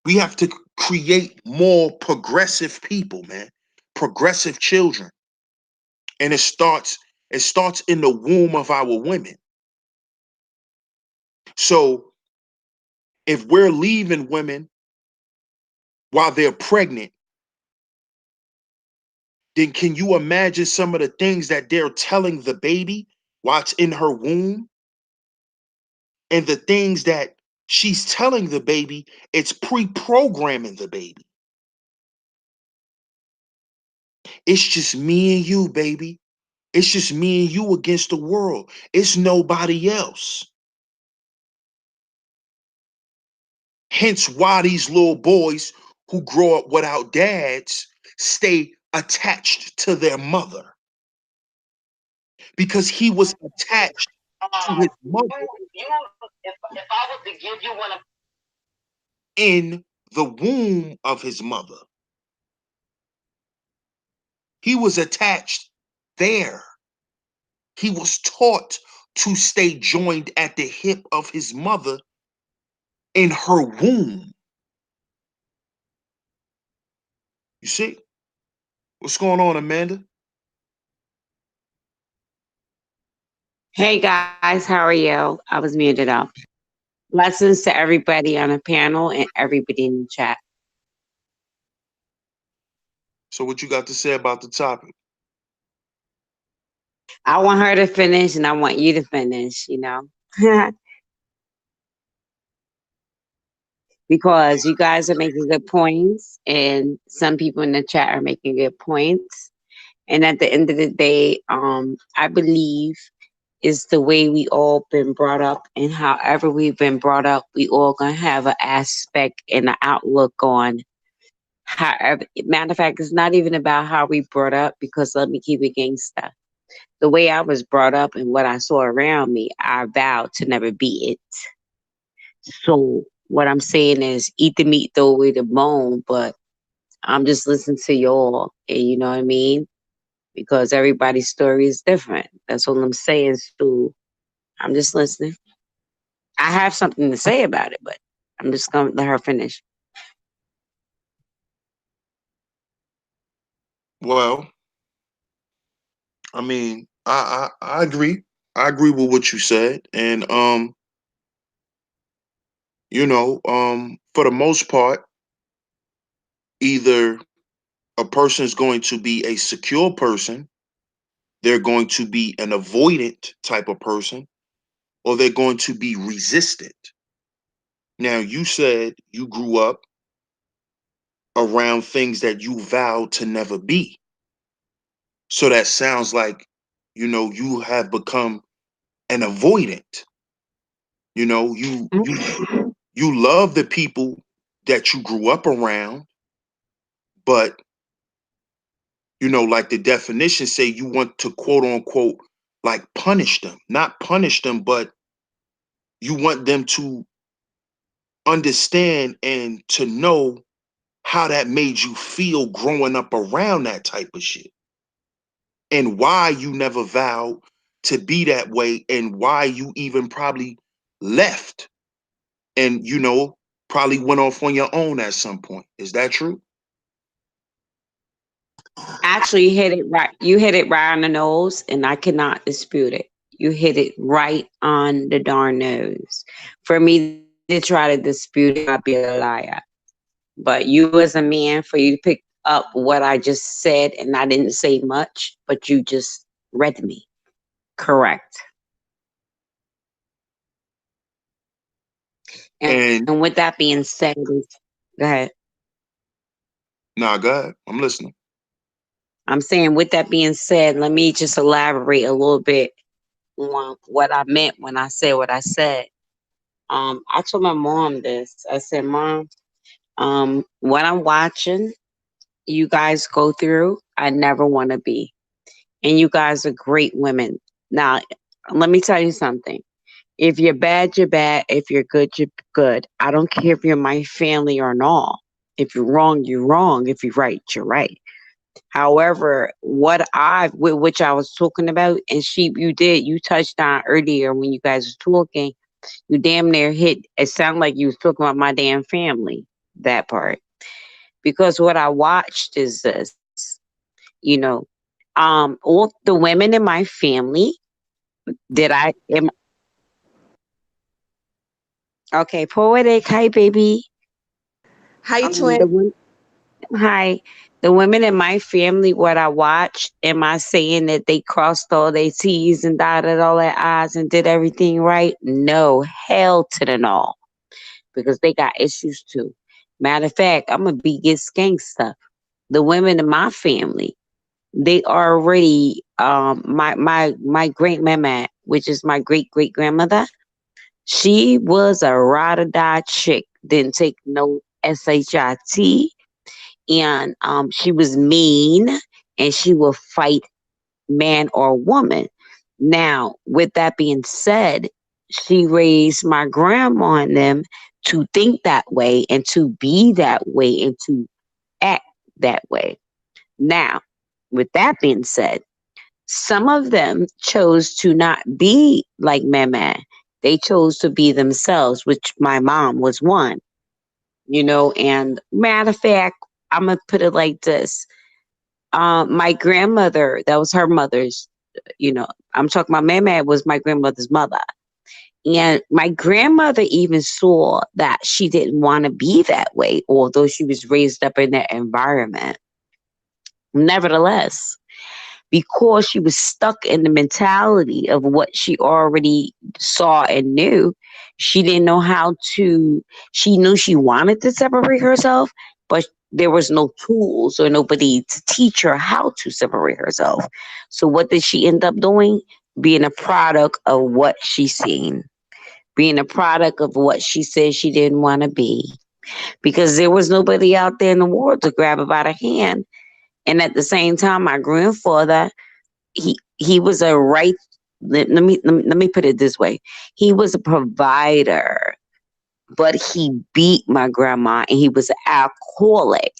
We have to create more progressive people, man. Progressive children. And it starts in the womb of our women. So if we're leaving women while they're pregnant, then can you imagine some of the things that they're telling the baby while it's in her womb? And the things that she's telling the baby, it's pre-programming the baby. It's just me and you, baby. It's just me and you against the world. It's nobody else. Hence why these little boys who grow up without dads stay attached to their mother, because he was attached to his mother If I was to give you one of in the womb of his mother. He was attached there. He was taught to stay joined at the hip of his mother in her womb. You see? What's going on, Amanda? Hey guys, how are you? I was muted up. Blessings to everybody on the panel and everybody in the chat. So what you got to say about the topic? I want her to finish and I want you to finish, because you guys are making good points and some people in the chat are making good points. And at the end of the day, I believe is the way we all been brought up, and however we've been brought up, we all gonna have an aspect and an outlook on however. Matter of fact, it's not even about how we brought up, because let me keep it gangsta. The way I was brought up and what I saw around me, I vowed to never be it. So what I'm saying is eat the meat, throw away the bone, but I'm just listening to y'all, and you know what I mean? Because everybody's story is different. That's all I'm saying. So I'm just listening. I have something to say about it, but I'm just gonna let her finish. Well, I mean, I agree. I agree with what you said. And for the most part, either a person is going to be a secure person, they're going to be an avoidant type of person, or they're going to be resistant. Now, you said you grew up around things that you vowed to never be. So that sounds like, you have become an avoidant. You know, you love the people that you grew up around, but like the definition say, you want to quote unquote like punish them. Not punish them, but you want them to understand and to know how that made you feel growing up around that type of shit, and why you never vowed to be that way, and why you even probably left and probably went off on your own at some point. Is that true? Actually, you hit it right. You hit it right on the nose, and I cannot dispute it. You hit it right on the darn nose. For me to try to dispute it, I'd be a liar. But you, as a man, for you to pick up what I just said, and I didn't say much, but you just read me. Correct. And And with that being said, go ahead. nah, go ahead. I'm listening. I'm saying, with that being said, let me just elaborate a little bit on what I meant when I said what I said. I told my mom this. I said, Mom, what I'm watching you guys go through, I never want to be. And you guys are great women. Now, let me tell you something. If you're bad, you're bad. If you're good, you're good. I don't care if you're my family or not. If you're wrong, you're wrong. If you're right, you're right. However, which I was talking about, and you touched on earlier when you guys were talking, you damn near hit, it sounded like you was talking about my damn family. that part. Because what I watched is this, you know, all the women in my family that I am okay, poetic, hi baby. Hi, The twin. women, hi, the women in my family, what I watched, am I saying that they crossed all their T's and dotted all their I's and did everything right? No, hell to the no, because they got issues too. Matter of fact, I'm gonna be get gangsta. The women in my family, they already my great mama, which is my great great grandmother. She was a ride or die chick. Didn't take no shit, and she was mean, and she will fight man or woman. Now, with that being said, she raised my grandma and them to think that way and to be that way and to act that way. Now, with that being said, some of them chose to not be like Mama. They chose to be themselves, which my mom was one, and matter of fact, I'm going to put it like this. My grandmother, that was her mother's, I'm talking about Mama was my grandmother's mother. And my grandmother even saw that she didn't want to be that way, although she was raised up in that environment. Nevertheless, because she was stuck in the mentality of what she already saw and knew, she didn't know how to, she knew she wanted to separate herself, but there was no tools or nobody to teach her how to separate herself. So what did she end up doing? Being a product of what she seen, being a product of what she said she didn't want to be, because there was nobody out there in the world to grab her by the hand. And at the same time, my grandfather, he was a right, let me put it this way. He was a provider, but he beat my grandma, and he was an alcoholic.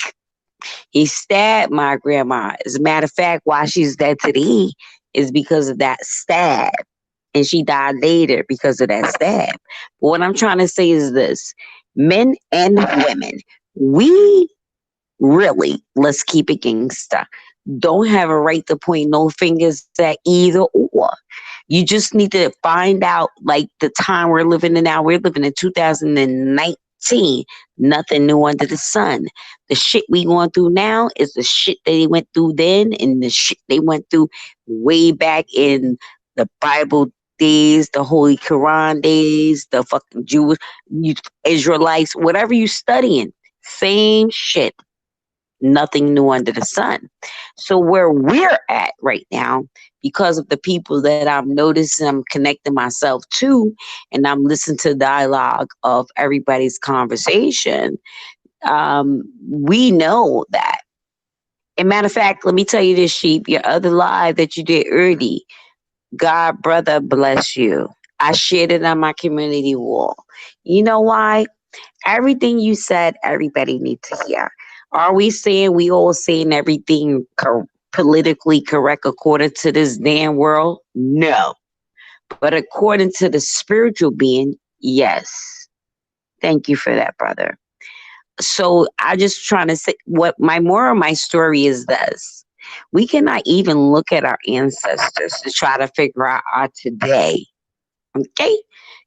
He stabbed my grandma. As a matter of fact, why she's dead today is because of that stab. And she died later because of that stab. But what I'm trying to say is this: men and women, we really, let's keep it gangsta, don't have a right to point no fingers at either or. You just need to find out, like, the time we're living in now. We're living in 2019. Nothing new under the sun. The shit we going through now is the shit that they went through then, and the shit they went through way back in the Bible days, the Holy Quran days, the fucking Jewish, Israelites, whatever you studying. Same shit, nothing new under the sun. So where we're at right now, because of the people that I'm noticing, I'm connecting myself to, and I'm listening to the dialogue of everybody's conversation. We know that. And matter of fact, let me tell you this, Sheep, your other live that you did early, God, brother, bless you. I shared it on my community wall. You know why? Everything you said, everybody needs to hear. Are we saying we all saying everything politically correct according to this damn world? No. But according to the spiritual being, yes. Thank you for that, brother. So I just trying to say, what my moral of my story is this. We cannot even look at our ancestors to try to figure out our today. Okay?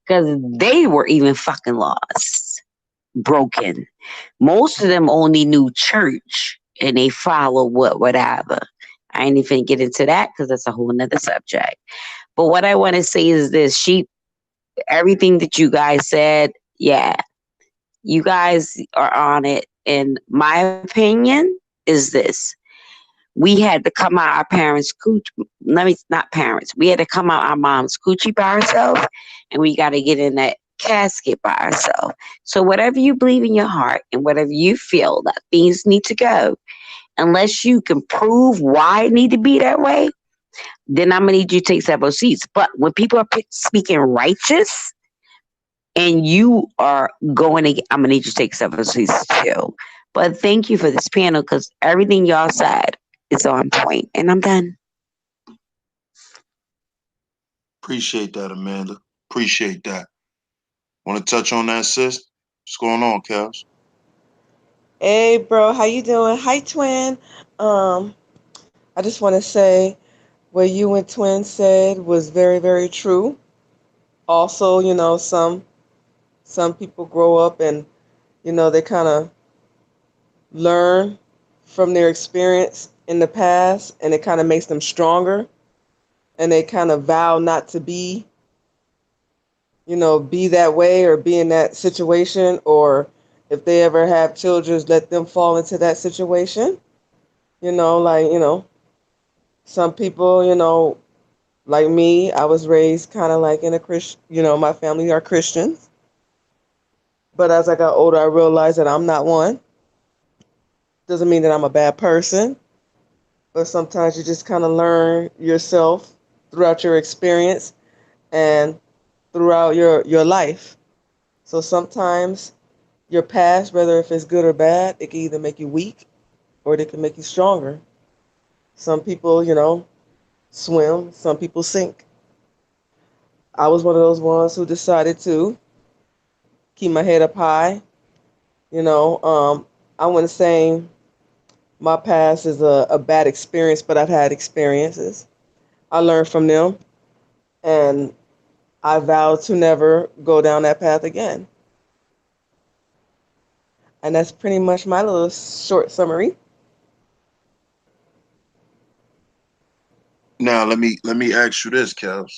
Because they were even fucking lost, broken. Most of them only knew church and they follow whatever. I ain't even get into that because that's a whole nother subject. But what I want to say is this: everything that you guys said, yeah, you guys are on it. And my opinion is this: we had to come out our parents' coochie. Let me not parents. We had to come out our mom's coochie by ourselves, and we got to get in that casket by ourselves. So whatever you believe in your heart and whatever you feel that things need to go, unless you can prove why it need to be that way, then I'm gonna need you to take several seats. But when people are speaking righteous and you are going to, I'm gonna need you to take several seats too. But thank you for this panel because everything y'all said is on point, and I'm done. Appreciate that, Amanda. Appreciate that. Want to touch on that, sis? What's going on, Kels? Hey, bro, how you doing? Hi, twin. Um, I just want to say what you and twin said was very, very true. Also, some people grow up and they kind of learn from their experience in the past, and it kind of makes them stronger, and they kind of vow not to be that way or be in that situation, or if they ever have children, let them fall into that situation. Some people, like me, I was raised kind of like in a Christian, my family are Christians. But as I got older, I realized that I'm not one. Doesn't mean that I'm a bad person, but sometimes you just kind of learn yourself throughout your experience and throughout your life. So sometimes your past, whether if it's good or bad, it can either make you weak or it can make you stronger. Some people, swim, some people sink. I was one of those ones who decided to keep my head up high. You know, um, I wouldn't say my past is a bad experience, but I've had experiences. I learned from them, and I vowed to never go down that path again. And that's pretty much my little short summary. Now let me ask you this, Kels.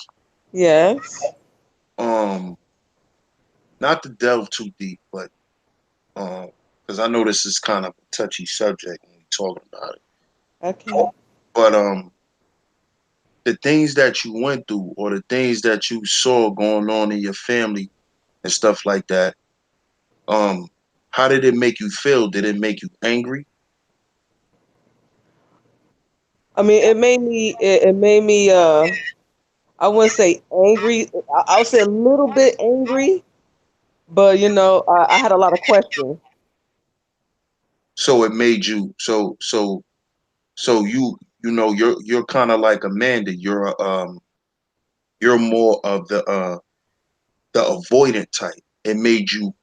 Yes. Um, not to delve too deep, but because I know this is kind of a touchy subject when we talking about it. Okay. But the things that you went through or the things that you saw going on in your family and stuff like that, um, how did it make you feel? Did it make you angry? I mean, it made me. I wouldn't say angry. I would say a little bit angry, but I had a lot of questions. So it made you so you're kind of like Amanda. You're more of the avoidant type. It made you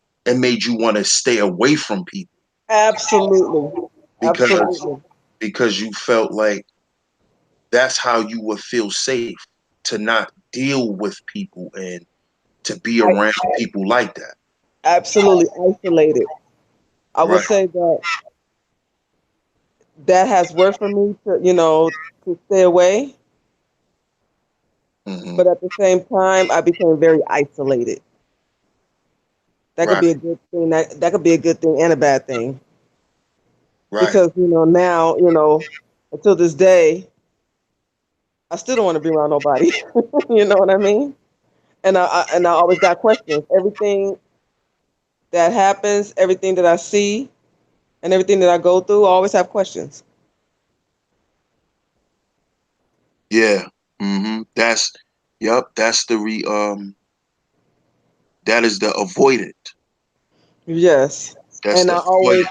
want to stay away from people Absolutely. because Absolutely. because you felt like that's how you would feel safe to not deal with people and to be I around people like that. absolutely isolated. I would Right. say that has worked for me to stay away, Hmm. but at the same time, I became very isolated. That could Right. be a good thing. That could be a good thing and a bad thing Right. because now until this day, I still don't want to be around nobody. You know what I mean? And I always got questions. Everything that happens, everything that I see, and everything that I go through, I always have questions. Yeah. That's yep. That is the avoidant. Yes, That's and the I always avoidant.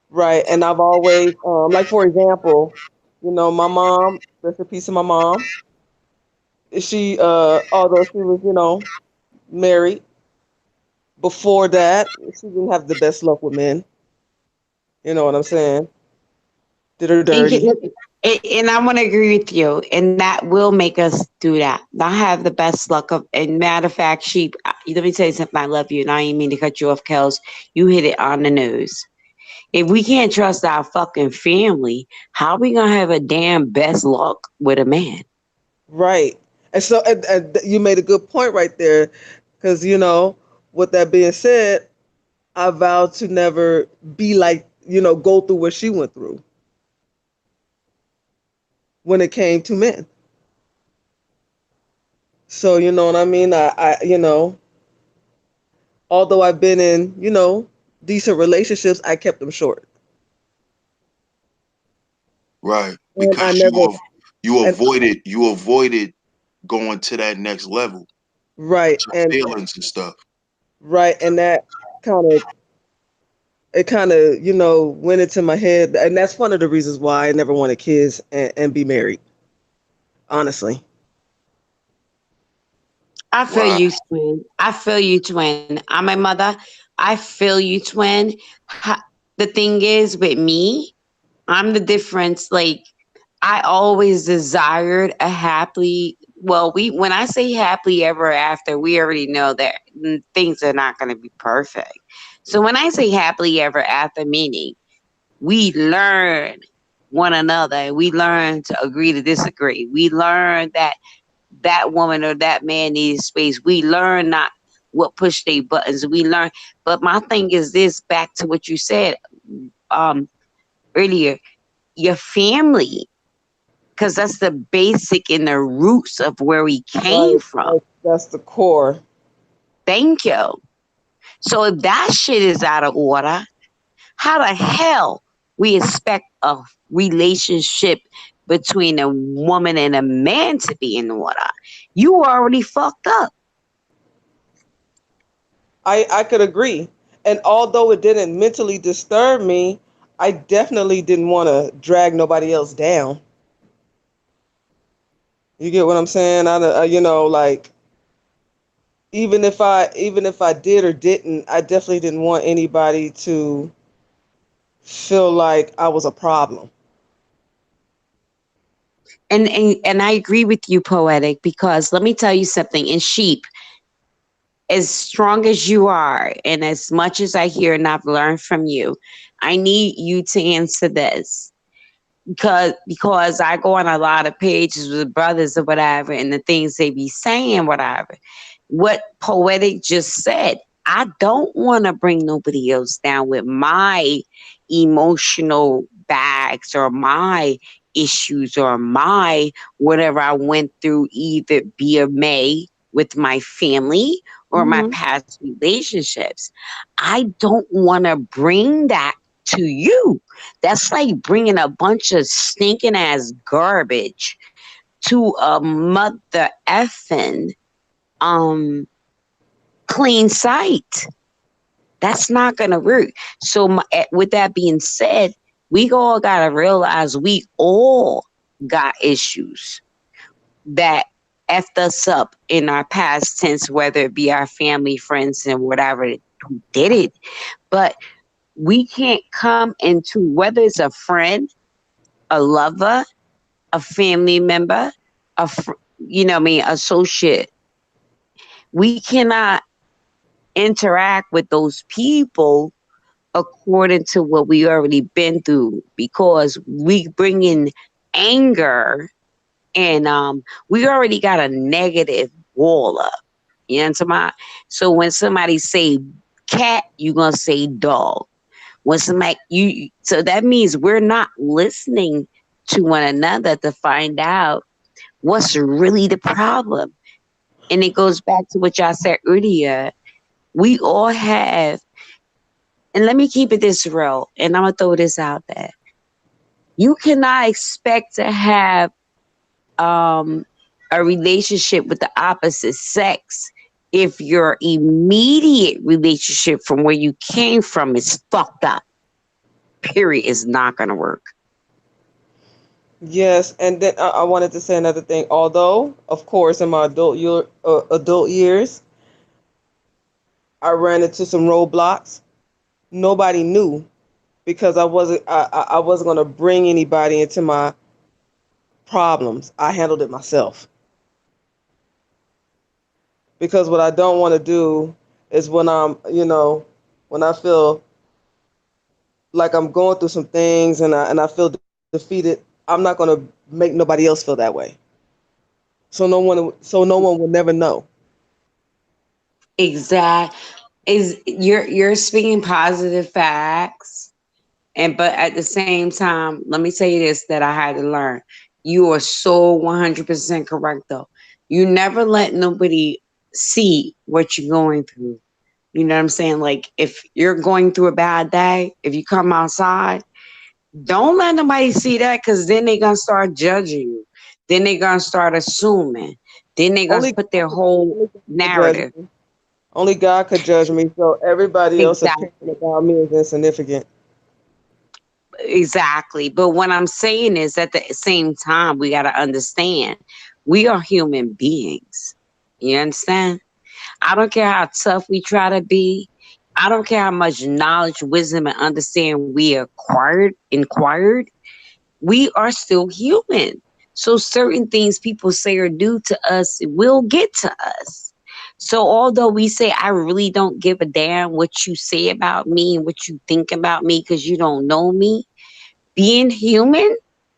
right, and I've always like for example, my mom. Rest in peace of my mom. She although she was married before that, she didn't have the best luck with men. You know what I'm saying? Did her And, dirty. and I want to agree with you, and that will make us do that. Not have the best luck of. And matter of fact, sheep. Let me tell you something. I love you, and I ain't mean to cut you off, Kels. You hit it on the nose. If we can't trust our fucking family, how we gonna have a damn best luck with a man? Right. And so you made a good point right there, because with that being said, I vowed to never be like go through what she went through when it came to men. So you know what I mean. Although I've been in decent relationships, I kept them short, Right. and I Because never you and avoided going to that next level with right your and feelings and stuff. right and that kind of it kind of went into my head, and that's one of the reasons why I never wanted kids and be married. Honestly, I feel Wow. you, twin. I feel you, twin. I'm a mother. I feel you, twin. the thing is with me, I'm the difference. Like, I always desired a happily, well, when I say happily ever after, we already know that things are not going to be perfect. So when I say happily ever after, meaning we learn one another, we learn to agree to disagree. We learn that that woman or that man needs space. We learn not what push their buttons. We learn. But my thing is this, back to what you said um earlier, your family, because that's the basic and the roots of where we came Right. from. That's the core. Thank you. So if that shit is out of order, how the hell we expect a relationship between a woman and a man to be in order? You already fucked up. I could agree. And although it didn't mentally disturb me, I definitely didn't want to drag nobody else down. You get what I'm saying? You know, like even if I did or didn't, I definitely didn't want anybody to feel like I was a problem. And I agree with you, Poetic, because let me tell you something. In Sheep, as strong as you are, and as much as I hear and I've learned from you, I need you to answer this. Because I go on a lot of pages with brothers or whatever, and the things they be saying, whatever. What Poetic just said, I don't want to bring nobody else down with my emotional bags or my issues or my whatever I went through, either be or may, with my family or my Hmm. past relationships. I don't want to bring that to you. That's like bringing a bunch of stinking ass garbage to a mother effing um clean site. That's not gonna work. So with that being said, we all gotta realize we all got issues that effed us up in our past tense, whether it be our family, friends, and whatever who did it. But we can't come into, whether it's a friend, a lover, a family member, you know what I mean, associate. We cannot interact with those people according to what we already been through, because we bring in anger, and we already got a negative wall up. You know what I'm saying? So when somebody say cat, you gonna say dog. When somebody so that means we're not listening to one another to find out what's really the problem. And it goes back to what y'all said earlier. We all have, and let me keep it this real, and I'm gonna throw this out there. You cannot expect to have um a relationship with the opposite sex if your immediate relationship from where you came from is fucked up. Period. Is not gonna work. Yes, and then I wanted to say another thing. Although, of course, in my adult years, I ran into some roadblocks. Nobody knew because I wasn't going to bring anybody into my problems. I handled it myself. Because what I don't want to do is when when I feel like I'm going through some things and I feel defeated, I'm not going to make nobody else feel that way. So no one will never know. Exact is you're speaking positive facts, and but at the same time, let me tell you this that I had to learn. You are so 100% correct though. You never let nobody see what you're going through. You know what I'm saying? Like, if you're going through a bad day, if you come outside, don't let nobody see that, because then they're gonna start judging you. Then they're gonna start assuming. Then they're gonna Only put their whole only God could judge narrative. me. Only God could judge me. So everybody else's Exactly. opinion about me is insignificant. Exactly. But what I'm saying is, at the same time, we got to understand we are human beings. You understand? I don't care how tough we try to be. I don't care how much knowledge, wisdom, and understanding we inquired, we are still human. So certain things people say or do to us will get to us. So although we say I really don't give a damn what you say about me and what you think about me because you don't know me, being human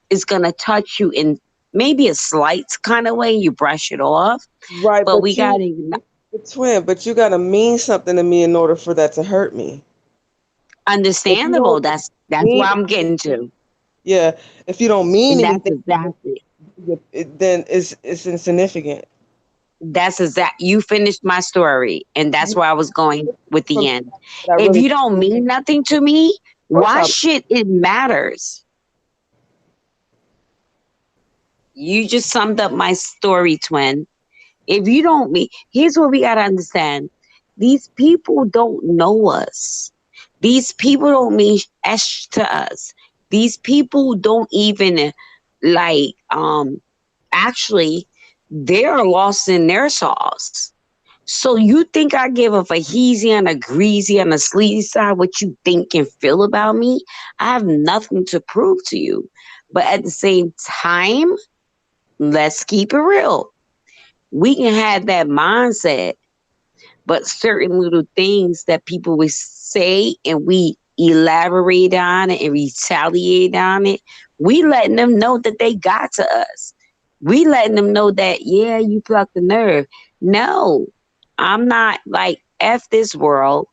is gonna touch you in maybe a slight kind of way. You brush it off, Right, but but we you, gotta the twin, but you gotta mean something to me in order for that to hurt me. If you understandable. don't That's where mean, I'm getting to, yeah, if you don't mean and that's anything, exactly then it's insignificant. that's exact. You finished my story, and that's where I was going with From the end. that I If really, you of don't mean nothing to me, course, why should it matters? You just summed up my story, twin. If you don't mean, here's what we gotta understand: these people don't know us. These people don't mean ash to us. These people don't even like actually they're lost in their sauce. So you think I give a faheezy and a greasy and a sleazy side what you think and feel about me? I have nothing to prove to you. But at the same time, let's keep it real. We can have that mindset, but certain little things that people would say and we elaborate on it and retaliate on it, we letting them know that they got to us. We letting them know that, yeah, you plucked the nerve. No, I'm not like F this world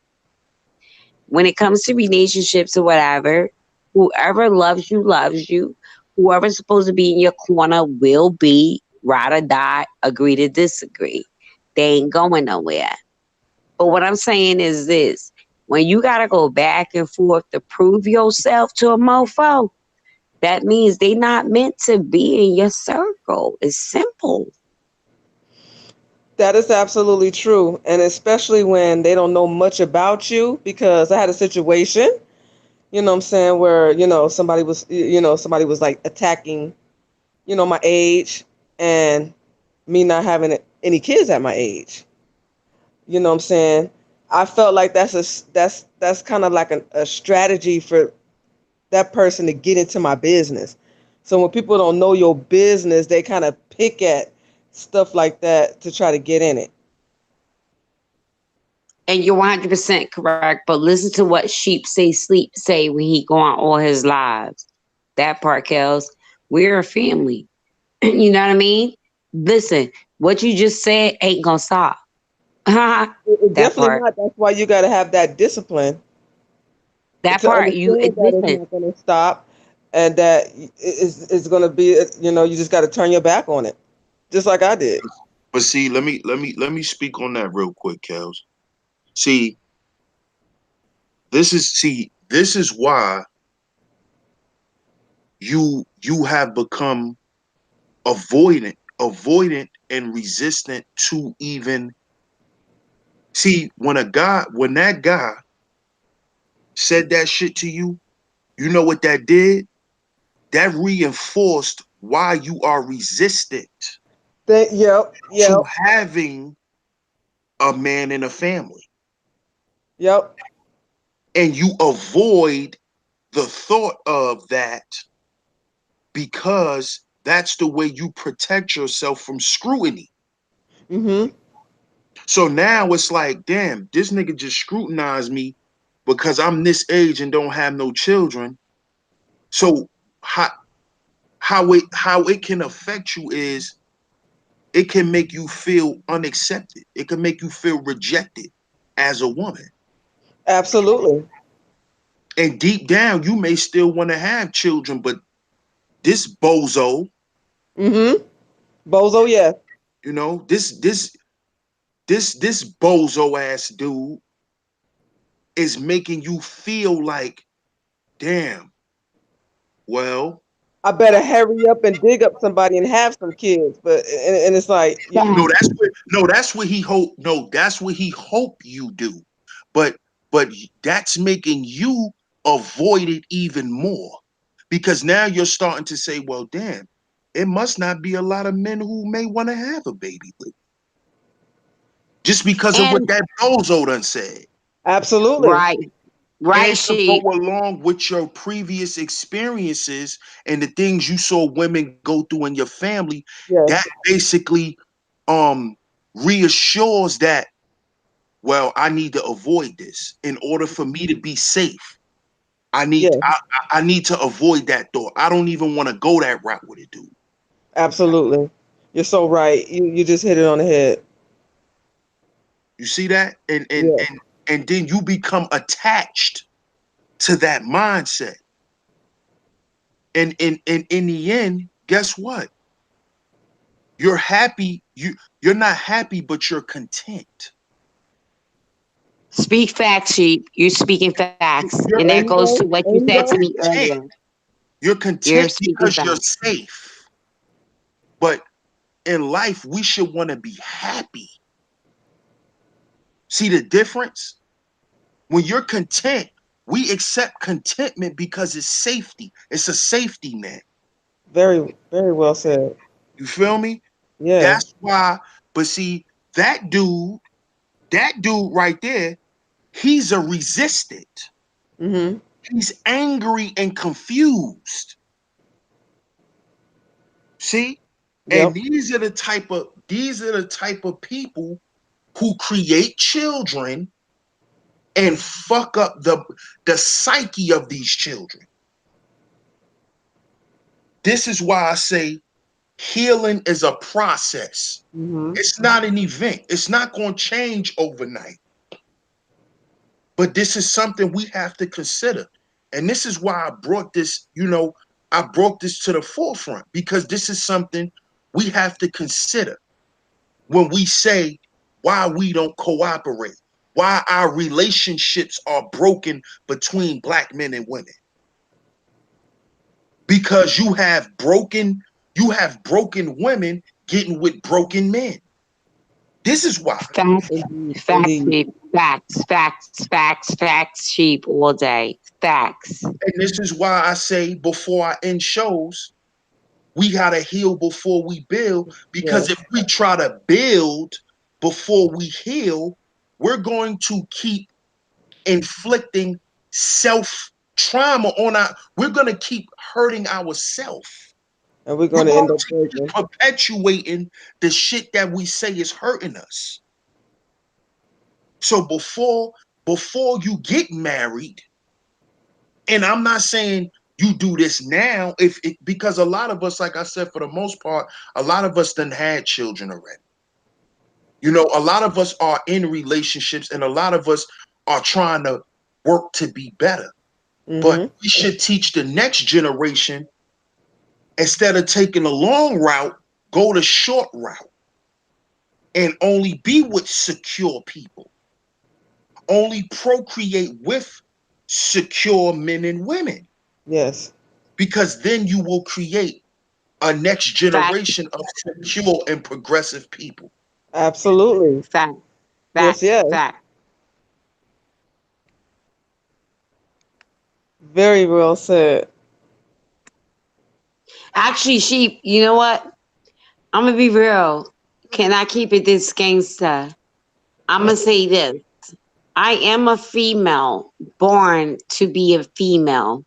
when it comes to relationships or whatever. Whoever loves you loves you. Whoever's supposed to be in your corner will be, ride or die, agree to disagree. They ain't going nowhere. But what I'm saying is this: when you gotta go back and forth to prove yourself to a mofo, that means they not meant to be in your circle. It's simple. that is absolutely true, and especially when they don't know much about you. Because I had a situation, you know what I'm saying, where somebody was like attacking, my age, and me not having any kids at my age. You know what I'm saying? I felt like that's kind of like a strategy for that person to get into my business. So when people don't know your business, they kind of pick at stuff like that to try to get in it. And you're 100% correct. But listen to what Sheep Say Sleep say when he go on all his lives. That part, Kels. We're a family. You know what I mean? Listen, what you just said ain't gonna stop. that Definitely part. not. That's why you got to have that discipline That to part. understand that it's Listen. not going to stop, and that it's going to be. You just got to turn your back on it, just like I did. But see, let me speak on that real quick, Kels. See, this is why you have become avoidant and resistant to even see when that guy said that shit to you, you know what that did? That reinforced why you are resistant Yep, to yep, having a man in a family. yep. And you avoid the thought of that because that's the way you protect yourself from scrutiny. Mhm. So now it's like, damn, this nigga just scrutinized me because I'm this age and don't have no children. So how how it can affect you is it can make you feel unaccepted. It can make you feel rejected as a woman. Absolutely. And deep down, you may still want to have children, but this bozo, Mhm. Bozo, yes. this bozo ass dude is making you feel like, damn, well, I better hurry up and dig up somebody and have some kids. But and it's like, no, that's what he hope you do. But that's making you avoid it even more. Because now you're starting to say, well, damn, it must not be a lot of men who may want to have a baby with me. Just because of what And that bozo done said. Absolutely. Right. Right, And to go Sheep. along with your previous experiences and the things you saw women go through in your family, that Yes. basically um reassures that, well, I need to avoid this in order for me to be safe. I need Yes. I need to avoid that thought. I don't even want to go that route with it, dude. Absolutely. You're so right. You just hit it on the head. You see that? Yeah. And then you become attached to that mindset. And in the end, guess what? You're happy. You're not happy, but you're content. Speak facts, Sheep. You're speaking facts. And You're that And you goes to know, what you and you said to know, me content. earlier. You're You're content speaking because you're facts. safe. But in life, we should want to be happy. See the difference? When you're content, we accept contentment because it's safety. It's a safety net. very, very well said. You feel me? Yeah. That's why. But see, that dude, that dude right there, he's a resistant. Mhm. He's angry and confused. See? And Yep. these are the type of people who create children and fuck up the psyche of these children. This is why I say healing is a process. Mhm. It's not an event. It's not going to change overnight. But this is something we have to consider. And this is why I brought this, I brought this to the forefront because this is something we have to consider when we say why we don't cooperate, why our relationships are broken between black men and women. Because you have broken women getting with broken men. This is why. Facts, Indeed. facts, Indeed. Sheep. Facts, facts, facts, facts, Sheep all day. Facts. And this is why I say before I end shows, we got to heal before we build. Because Yes. if we try to build before we heal, we're going to keep inflicting self trauma on we're going to keep hurting ourselves. And we're We're going to going end up to keep breaking. perpetuating the shit that we say is hurting us. So before you get married, and I'm not saying you do this now, because a lot of us, like I said, for the most part, a lot of us done had children already. A lot of us are in relationships, and a lot of us are trying to work to be better. But Mhm. we should teach the next generation, instead of taking a long route, go the short route and only be with secure people, only procreate with secure men and women, Yes. because then you will create a next Facts, generation of secure and progressive people. Absolutely. facts, Yes. facts, Yes. facts. Very well said. Actually, Sheep, you know what? I'm gonna be real. Can I keep it this gangsta? I'm gonna say this. I am a female, born to be a female.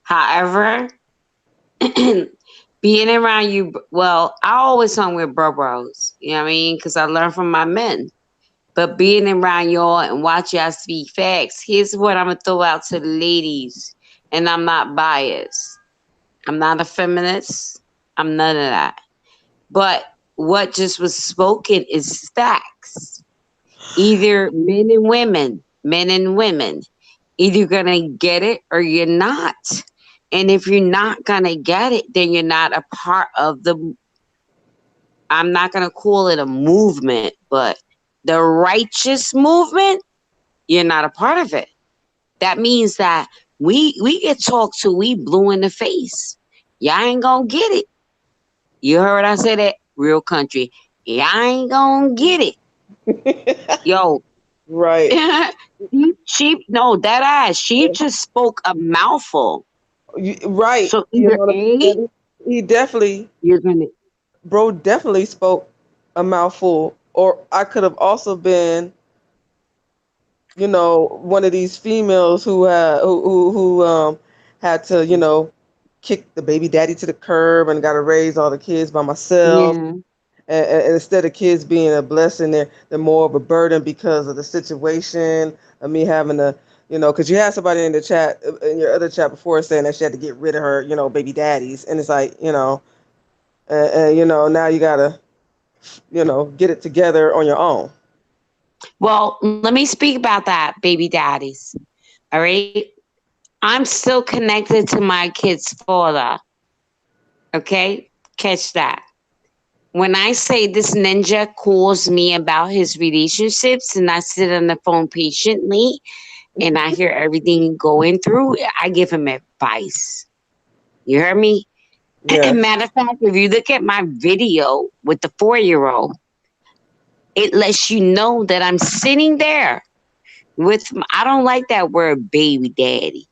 However, being around you, well, I always hung with bros. You know what I mean? Because I learned from my men. But being around y'all and watch y'all speak facts, here's what I'm gonna throw out to the ladies. And I'm not biased. I'm not a feminist. I'm none of that. But what just was spoken is facts. Either men and women, either you're gonna get it or you're not. And if you're not gonna get it, then you're not a part of I'm not gonna call it a movement, but the righteous movement, you're not a part of it. That means that we get talked to, we blue in the face. Y'all ain't gonna get it. You heard I say that? Real country. Y'all ain't gonna get it. Yo, Right. no, that ass. She just spoke a mouthful. Right. So You know either what I'm A, saying? He definitely, you're gonna bro, definitely spoke a mouthful. Or I could have also been one of these females who had to, kick the baby daddy to the curb and got to raise all the kids by myself. Yeah. And instead of kids being a blessing, they're more of a burden because of the situation of me having to, because you had somebody in the chat, in your other chat before, saying that she had to get rid of her, baby daddies, and it's like, now you gotta, get it together on your own. Well, let me speak about that, baby daddies. All right. I'm still connected to my kid's father. Okay. Catch that. When I say this ninja calls me about his relationships and I sit on the phone patiently and I hear everything going through, I give him advice. You heard me? Yes. Matter of fact, if you look at my video with the 4-year-old, it lets you know that I'm sitting there with, I don't like that word baby daddy,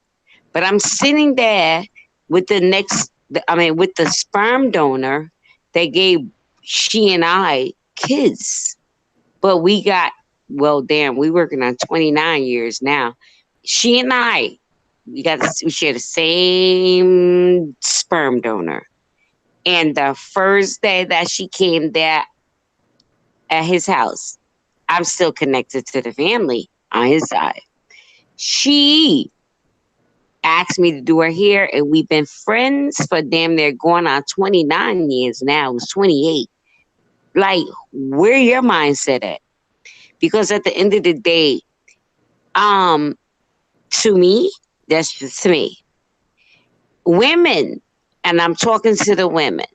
but I'm sitting there with with the sperm donor that gave she and I kids. But we got, well, damn, we working on 29 years now. She and I, we share the same sperm donor. And the first day that she came there at his house, I'm still connected to the family on his side. She asked me to do her hair, and we've been friends for damn near going on 29 years now. It was 28. Like, where your mindset at? Because at the end of the day, um, to me, that's just me. Women, and I'm talking to the women,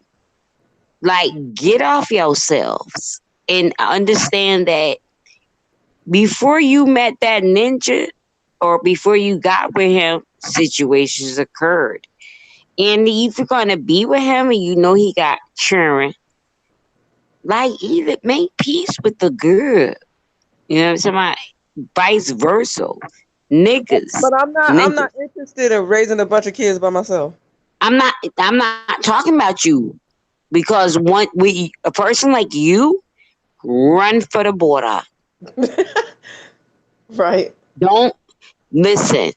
like, get off yourselves and understand that before you met that ninja or before you got with him, situations occurred. And if you're gonna be with him and you know he got children, like either make peace with the girl. You know what I'm saying? Like, vice versa. Niggas. But I'm Ninjas. not interested in raising a bunch of kids by myself. I'm not talking about you. Because a person like you run for the border. Right. Don't listen.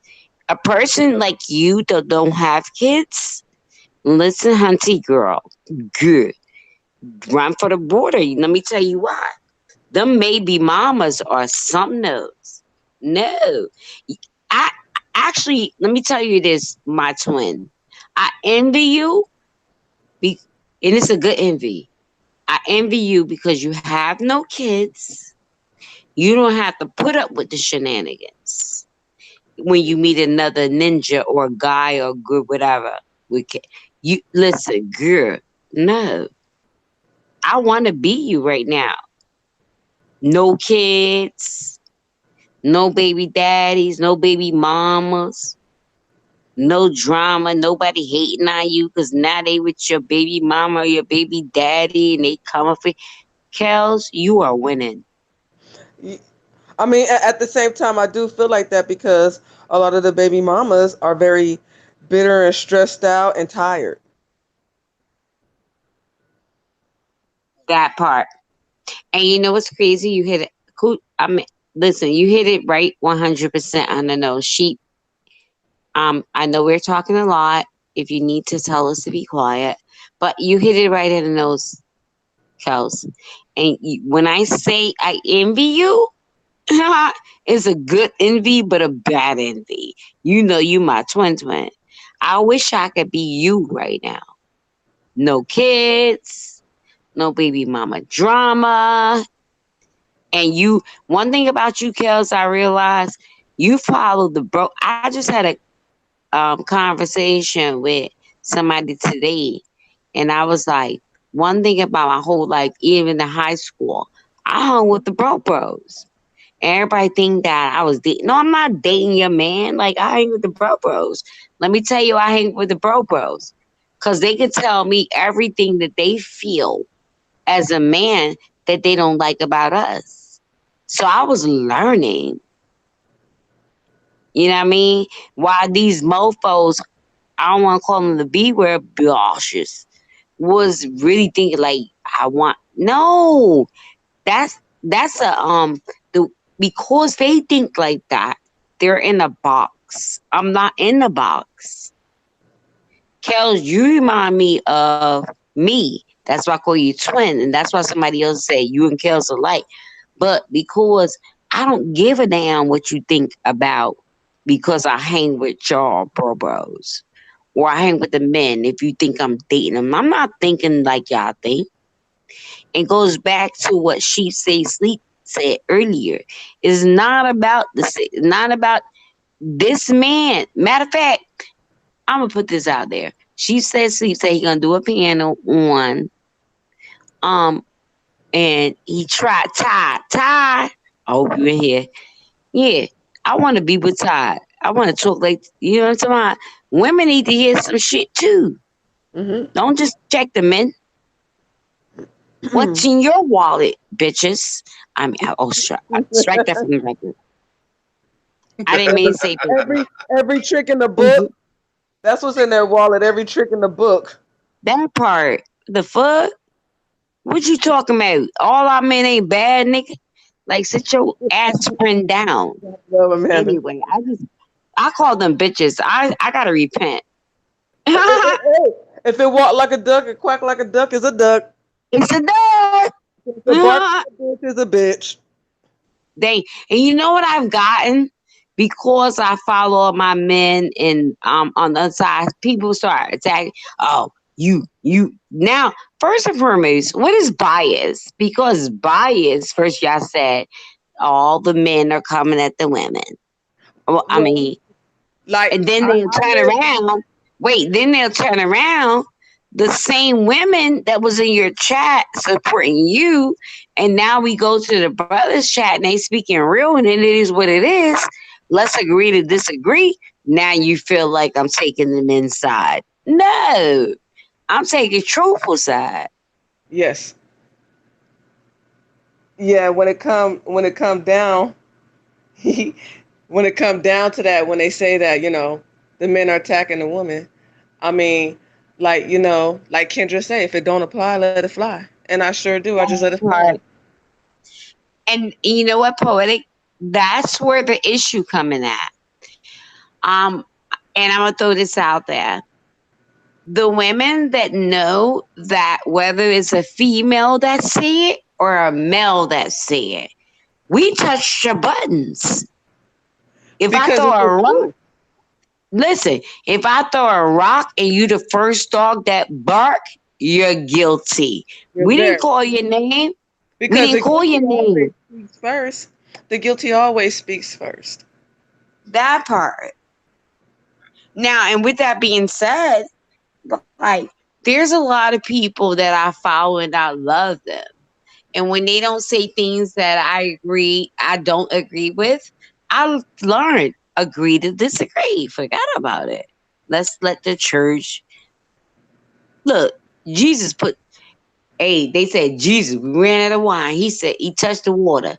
A person like you that don't have kids, listen, hunty girl, good. Run for the border. Let me tell you why. Them baby mamas are something else. No. I actually, let me tell you this, my twin. I envy you, be, and it's a good envy. I envy you because you have no kids. You don't have to put up with the shenanigans when you meet another ninja or a guy or good whatever. You listen, girl. No, I want to be you right now. No kids, no baby daddies, no baby mamas, no drama. Nobody hating on you because now they with your baby mama or your baby daddy and they coming for. Kels, you are winning. I mean, at the same time, I do feel like that because a lot of the baby mamas are very bitter and stressed out and tired. That part. And you know what's crazy? You hit it. I mean, listen, you hit it right 100% on the nose. I know we're talking a lot. If you need to tell us to be quiet, but you hit it right in the nose, Kels. And when I say I envy you, it's a good envy, but a bad envy. You know, you my twin twin. I wish I could be you right now. No kids, no baby mama drama. And one thing about you, Kels, I realized you follow the bro. I just had a conversation with somebody today, and I was like, one thing about my whole life, even in high school, I hung with the bros. Everybody think that I was dating. No, I'm not dating your man. Like, I hang with the bros. Let me tell you, I hang with the bros. Because they can tell me everything that they feel as a man that they don't like about us. So I was learning, you know what I mean? While these mofos, I don't want to call them the B word, boshes, was really thinking like, no, that's a, the, because they think like that, they're in a box. I'm not in the box. Kels, you remind me of me. That's why I call you twin. And that's why somebody else say you and Kels alike. But because I don't give a damn what you think about because I hang with y'all bros. Or I hang with the men if you think I'm dating them. I'm not thinking like y'all think. It goes back to what Sheep Say Sleep said earlier. It's not about not about this man. Matter of fact, I'm gonna put this out there. She said Sleep said he gonna do a piano on um and he tried Ty. I hope you're in here. Yeah, I wanna be with Ty. I wanna talk like you know what I'm talking about. Women need to hear some shit too. Mm-hmm. Don't just check the men. What's in your wallet, bitches? I mean, strike that from the record. I didn't mean to say every trick in the book. bitch. That's what's in their wallet. Every trick in the book. That part. The fuck? What you talking about? All our men ain't bad, nigga. Like, sit your aspirin down. Love Amanda. Anyway, I call them bitches. I gotta repent. Hey, if it walk like a duck, it quack like a duck is a duck. It's a dog. If it bark like a bitch is a bitch. And you know what I've gotten? Because I follow my men and on the other side, people start attacking. Oh, you now, first and foremost, what is bias? Because bias, first y'all said all the men are coming at the women. Well, I Well, mean, like and then I they'll turn live, around. Wait, then they'll turn around. The same women that was in your chat supporting you, and now we go to the brothers chat and they speaking real, and it is what it is. Let's agree to disagree. Now you feel like I'm taking them inside. No, I'm taking truthful side. yes, yeah. When it come down, when it come down to that, when they say that, the men are attacking the woman. I mean, like like Kendra say, if it don't apply, let it fly. And I sure do. I just let it fly. Right. And you know what, poetic? That's where the issue coming at. Um, and I'm gonna throw this out there. The women that know that whether it's a female that say it or a male that say it, we touch your buttons. If I Because throw it's a the rock, truth. listen, if I throw a rock and you the first dog that bark, you're guilty. You're We didn't very call your name. We because didn't the call guilty your always name. speaks first. The guilty always speaks first. That part. Now, and with that being said, like there's a lot of people that I follow and I love them. And when they don't say things that I don't agree with, I learned agree to disagree. Forgot about it. Let's let the church look. Jesus put, hey, they said Jesus, we ran out of wine. He said he touched the water.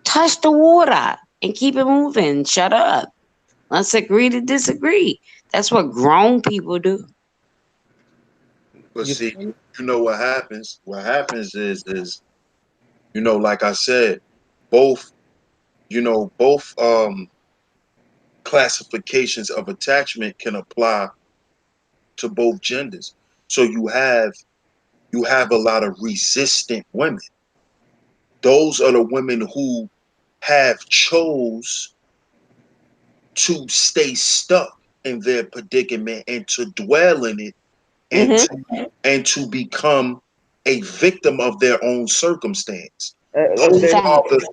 Touch the water and keep it moving. Shut up. Let's agree to disagree. That's what grown people do. But You see, feel me? you know what happens? What happens is like I said, both both classifications of attachment can apply to both genders. So you have a lot of resistant women. Those are the women who have chose to stay stuck in their predicament and to dwell in it and Mm-hmm. to become a victim of their own circumstance. Those They, are Fact, the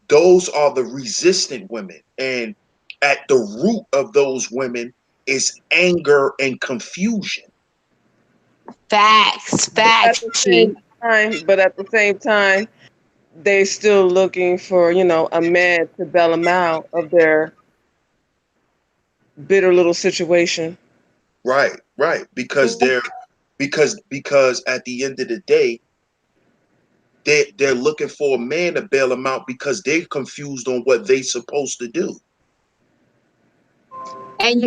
those are the resistant women. And at the root of those women is anger and confusion. facts, but at facts, the same Chief. time, they still looking for a man to bail them out of their bitter little situation. Right, right. Because at the end of the day, they're looking for a man to bail them out because they're confused on what they're supposed to do.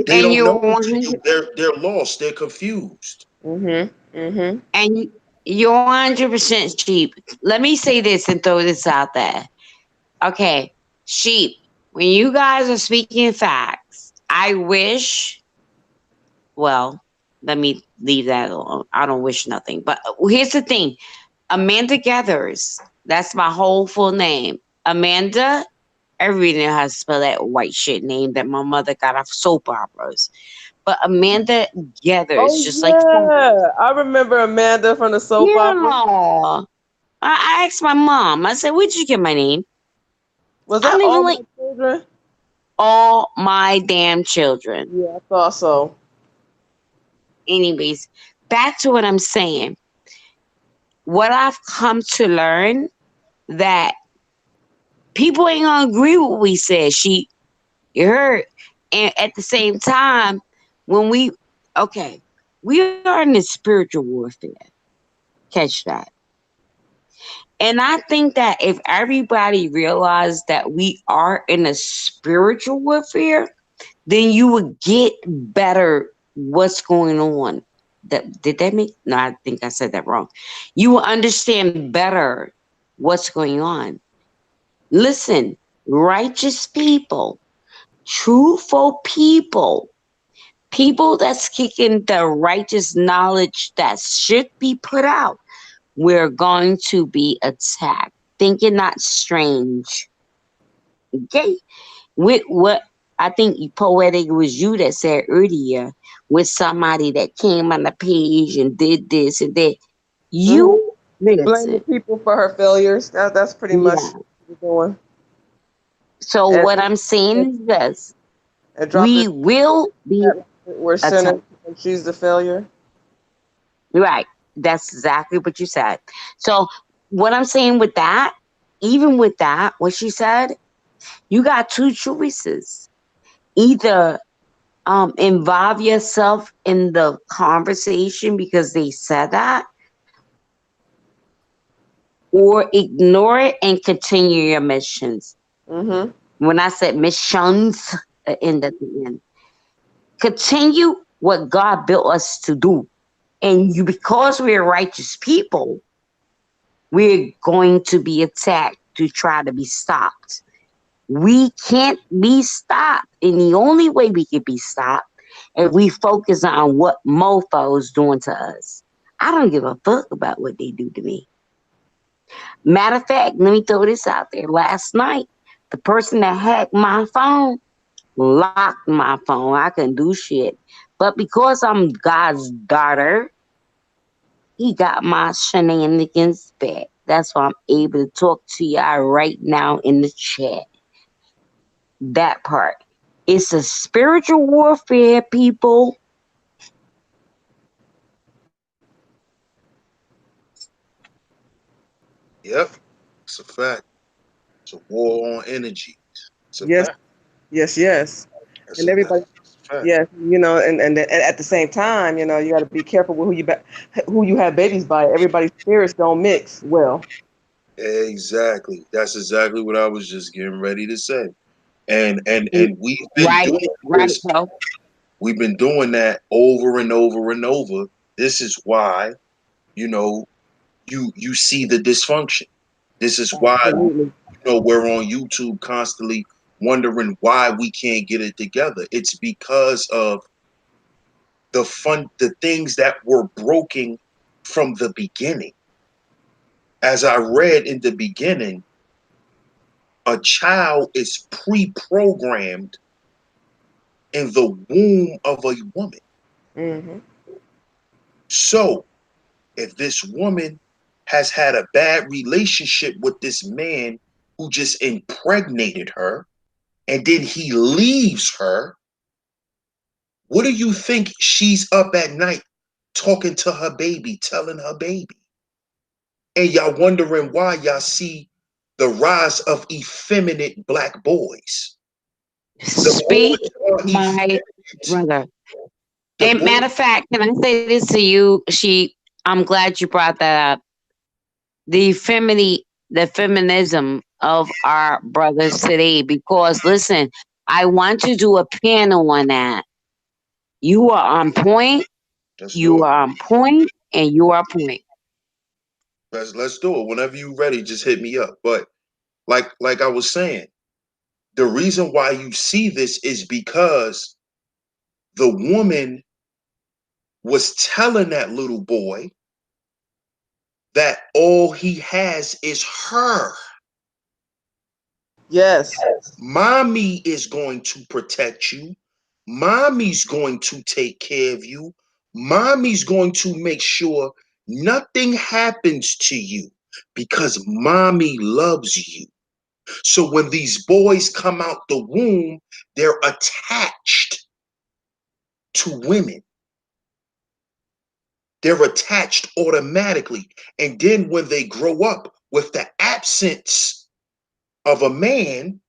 They And don't you're know what one to do. hundred They're lost. They're confused. Mhm. Mhm. and you're 100% cheap. Let me say this and throw this out there. Okay, sheep. When you guys are speaking facts, I wish. Well, let me leave that alone. I don't wish nothing. But here's the thing: Amanda Gathers. That's my whole full name. Amanda. Everybody knows how to spell that white shit name that my mother got off soap operas. But Amanda Gathers, Oh just like yeah, I remember Amanda from the soap opera. yeah. I asked my mom. I said, "Where'd you get my name?" Was I that don't All even like My Children? all my damn children. Yeah, I thought so. Anyways, back to what I'm saying. What I've come to learn that people ain't gonna agree with what we said. You heard, and at the same time, when we are in the spiritual warfare. Catch that. And I think that if everybody realized that we are in a spiritual warfare, then you would get better what's going on. That did that make no, I think I said that wrong. You will understand better what's going on. Listen, righteous people, truthful people, people that's kicking the righteous knowledge that should be put out, we're going to be attacked. Think it not strange. Okay? With what I think poetic was you that said earlier, with somebody that came on the page and did this and that. Hmm. You Blaming listen. people for her failures. That's pretty much Yeah. what we're doing. So And, what I'm saying is this. and dropping We will be that we're attacked. sinners and she's the failure. Right. That's exactly what you said. So what I'm saying with that, even with that, what she said, you got two choices. Either involve yourself in the conversation because they said that, or ignore it and continue your missions. Mm-hmm. When I said missions, end at the end. Continue what God built us to do. And you, because we're righteous people, we're going to be attacked to try to be stopped. We can't be stopped. And the only way we can be stopped if we focus on what mofo is doing to us. I don't give a fuck about what they do to me. Matter of fact, let me throw this out there. Last night, the person that hacked my phone locked my phone. I couldn't do shit. But because I'm God's daughter, he got my shenanigans back. That's why I'm able to talk to y'all right now in the chat. That part. It's a spiritual warfare, people. Yep, it's a fact. It's a war on energy. It's a Yes, fact. yes, yes. That's And a that's everybody, a fact. yes, and at the same time, you got to be careful with who you have babies by. Everybody's spirits don't mix well. Exactly. That's exactly what I was just getting ready to say. And we've been Right, doing right, this. bro. We've been doing that over and over and over. This is why, you know, you see the dysfunction. This is why, Absolutely. we're on YouTube constantly wondering why we can't get it together. It's because of the things that were broken from the beginning. As I read in the beginning, a child is pre-programmed in the womb of a woman. Hmm. So if this woman has had a bad relationship with this man who just impregnated her and then he leaves her, what do you think she's up at night talking to her baby, telling her baby? And y'all wondering why y'all see the rise of effeminate black boys. The Speak, boys are my effeminate. brother. The And boys, matter of fact, can I say this to you? I'm glad you brought that up. The feminism of our brothers today. Because listen, I want to do a panel on that. You are on point. let's do You it. are on point, and you are on point. Let's do it. Whenever you ready, just hit me up. But Like I was saying, the reason why you see this is because the woman was telling that little boy that all he has is her. Yes. Mommy is going to protect you. Mommy's going to take care of you. Mommy's going to make sure nothing happens to you because mommy loves you. So when these boys come out the womb, they're attached to women. They're attached automatically. And then when they grow up with the absence of a man,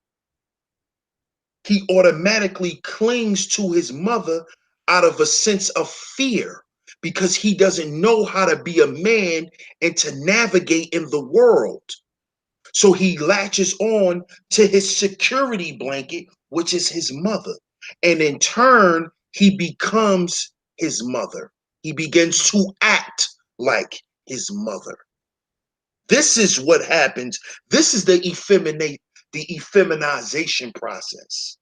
he automatically clings to his mother out of a sense of fear because he doesn't know how to be a man and to navigate in the world. So he latches on to his security blanket, which is his mother. And in turn, he becomes his mother. He begins to act like his mother. This is what happens. This is the effeminization process.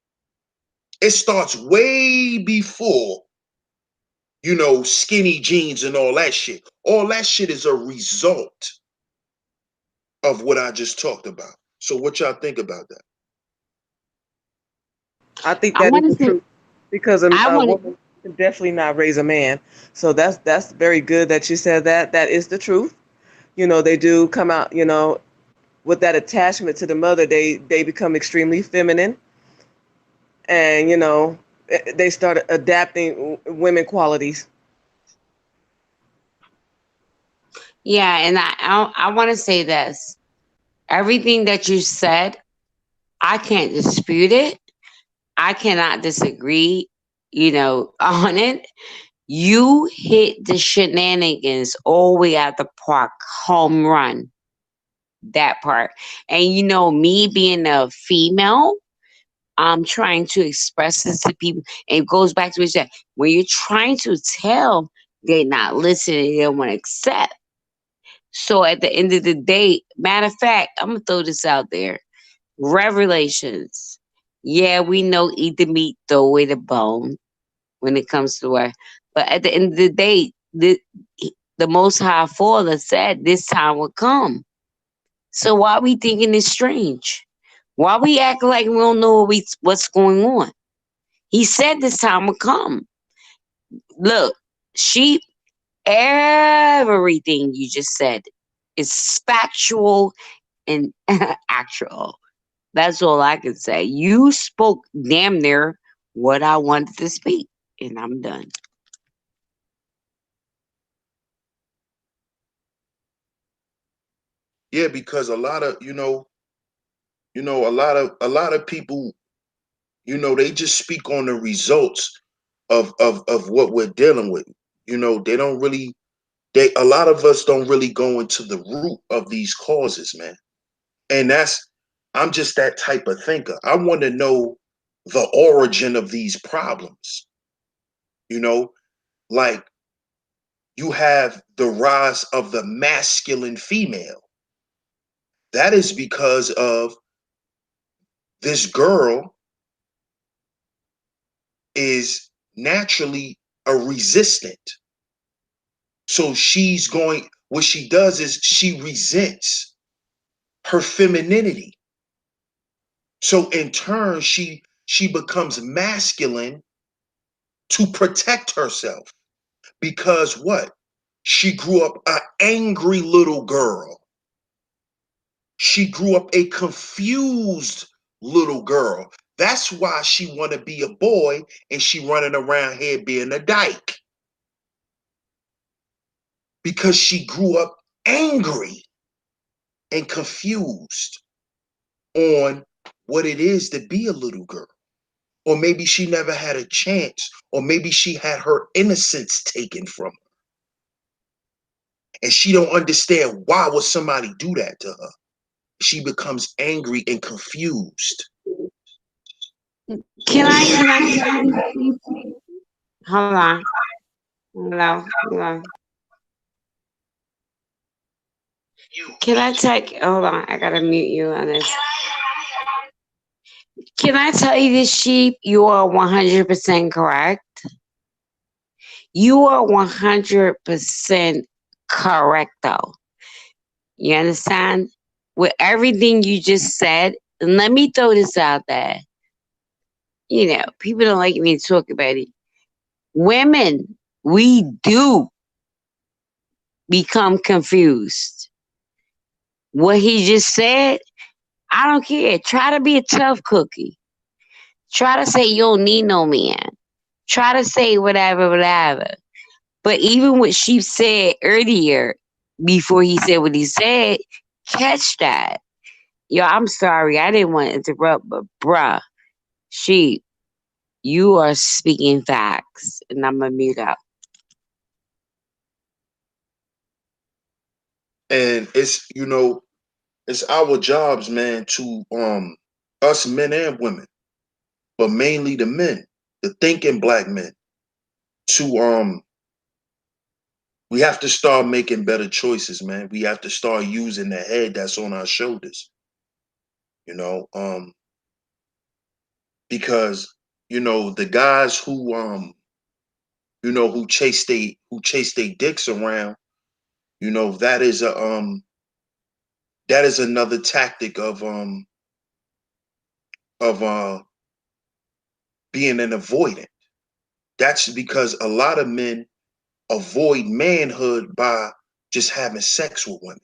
It starts way before, skinny jeans and all that shit. All that shit is a result of what I just talked about. So what y'all think about that? I think I that is want the to say, truth because I a want to, woman can definitely not raise a man. So that's very good that you said that. That is the truth. They do come out, with that attachment to the mother, they become extremely feminine, and they start adapting women qualities. yeah, and I want to say this. Everything that you said, I can't dispute it. I cannot disagree, on it. You hit the shenanigans all the way at the park, home run, that part. And me being a female, I'm trying to express this to people. And it goes back to what you said. When you're trying to tell, they're not listening, they don't want to accept. So at the end of the day, matter of fact, I'm gonna throw this out there. Revelations. Yeah, we know eat the meat, throw away the bone when it comes to her. But at the end of the day, the Most High Father said this time will come. So why we thinking it's strange? Why we act like we don't know what's going on? He said this time will come. Look, sheep, everything you just said is factual and actual. That's all I can say. You spoke damn near what I wanted to speak, and I'm done. Yeah, because a lot of, a lot of people, they just speak on the results of what we're dealing with. They don't really a lot of us don't really go into the root of these causes, man. And I'm just that type of thinker. I want to know the origin of these problems. You know, like you have the rise of the masculine female. That is because of this girl is naturally a resistant. So what she does is she resents her femininity. So in turn, she becomes masculine to protect herself because what? She grew up an angry little girl. She grew up a confused little girl. That's why she want to be a boy and she running around here being a dyke because she grew up angry and confused on what it is to be a little girl. Or maybe she never had a chance, or maybe she had her innocence taken from her. And she don't understand why would somebody do that to her. She becomes angry and confused. Can I say this, please? Hold on. Hello. Hello. Can I take? Hold on, I gotta mute you on this. Can I tell you this, sheep? You are 100% correct. You are 100% correct, though. You understand? With everything you just said, and let me throw this out there. You know, people don't like me to talk about it. Women, we do become confused. What he just said, I don't care. Try to be a tough cookie. Try to say you don't need no man. Try to say whatever, whatever. But even what Sheep said earlier, before he said what he said, catch that. Yo, I'm sorry. I didn't want to interrupt, but bruh, Sheep, you are speaking facts. And I'm going to mute up. And it's, you know, it's our jobs, man, to us men and women, but mainly the men, the thinking black men, to we have to start making better choices, man. We have to start using the head that's on our shoulders, you know, because you know the guys who you know who chase they dicks around, you know, that is another tactic of being an avoidant. That's because a lot of men avoid manhood by just having sex with women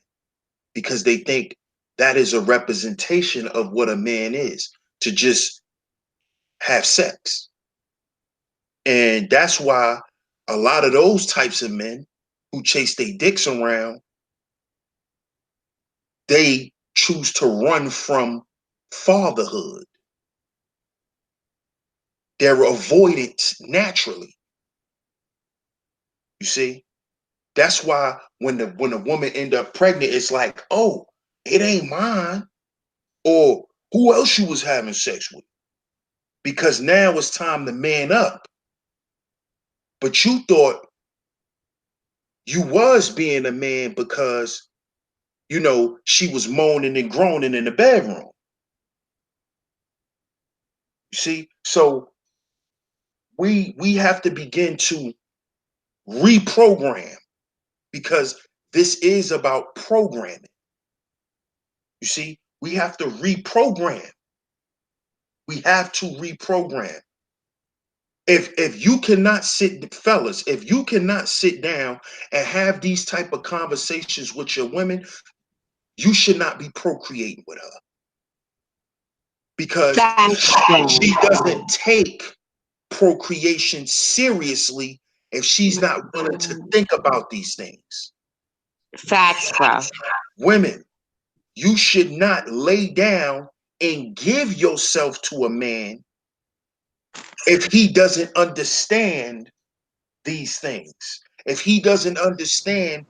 because they think that is a representation of what a man is, to just have sex. And that's why a lot of those types of men who chase their dicks around, they choose to run from fatherhood. They're avoidant naturally. You see? That's why when the woman end up pregnant, it's like, oh, it ain't mine. Or who else you was having sex with? Because now it's time to man up. But you thought you was being a man because, you know, she was moaning and groaning in the bedroom. You see? So we have to begin to reprogram, because this is about programming. You see, we have to reprogram. We have to reprogram. If you cannot sit, fellas, if you cannot sit down and have these type of conversations with your women, you should not be procreating with her, because Facts, she doesn't take procreation seriously if she's not willing to think about these things. Facts, bro. Women, you should not lay down and give yourself to a man if he doesn't understand these things, if he doesn't understand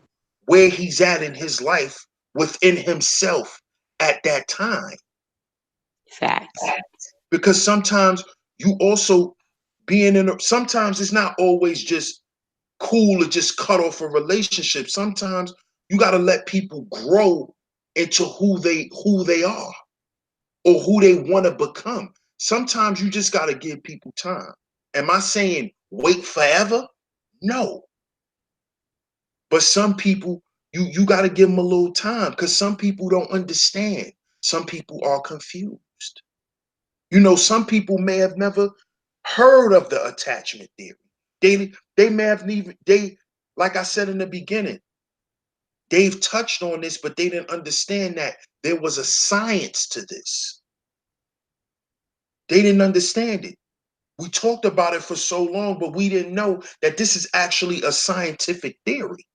where he's at in his life within himself at that time. Facts. Because sometimes you also sometimes it's not always just cool to just cut off a relationship. Sometimes you got to let people grow into who they are or who they want to become. Sometimes you just got to give people time. Am I saying wait forever? No. But some people, you got to give them a little time, because some people don't understand. Some people are confused. You know, some people may have never heard of the attachment theory. They may have even like I said in the beginning, they've touched on this, but they didn't understand that there was a science to this. They didn't understand it. We talked about it for so long, but we didn't know that this is actually a scientific theory.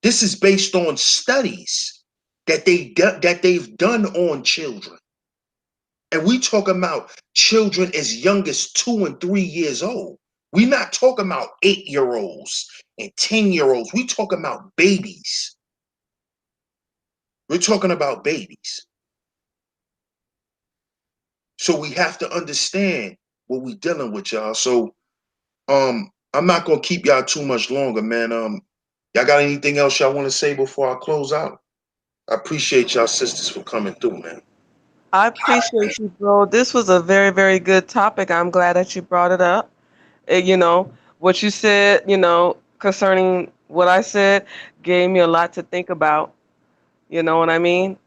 This is based on studies that they've done on children. And we talking about children as young as 2 and 3 years old. We're not talking about 8-year-olds and 10-year-olds. We talking about babies. We're talking about babies. So we have to understand what we dealing with, y'all. So I'm not gonna keep y'all too much longer, man. Y'all got anything else y'all want to say before I close out? I appreciate y'all sisters for coming through, man. I appreciate you, bro. This was a very, very good topic. I'm glad that you brought it up. You know, what you said, concerning what I said gave me a lot to think about. You know what I mean?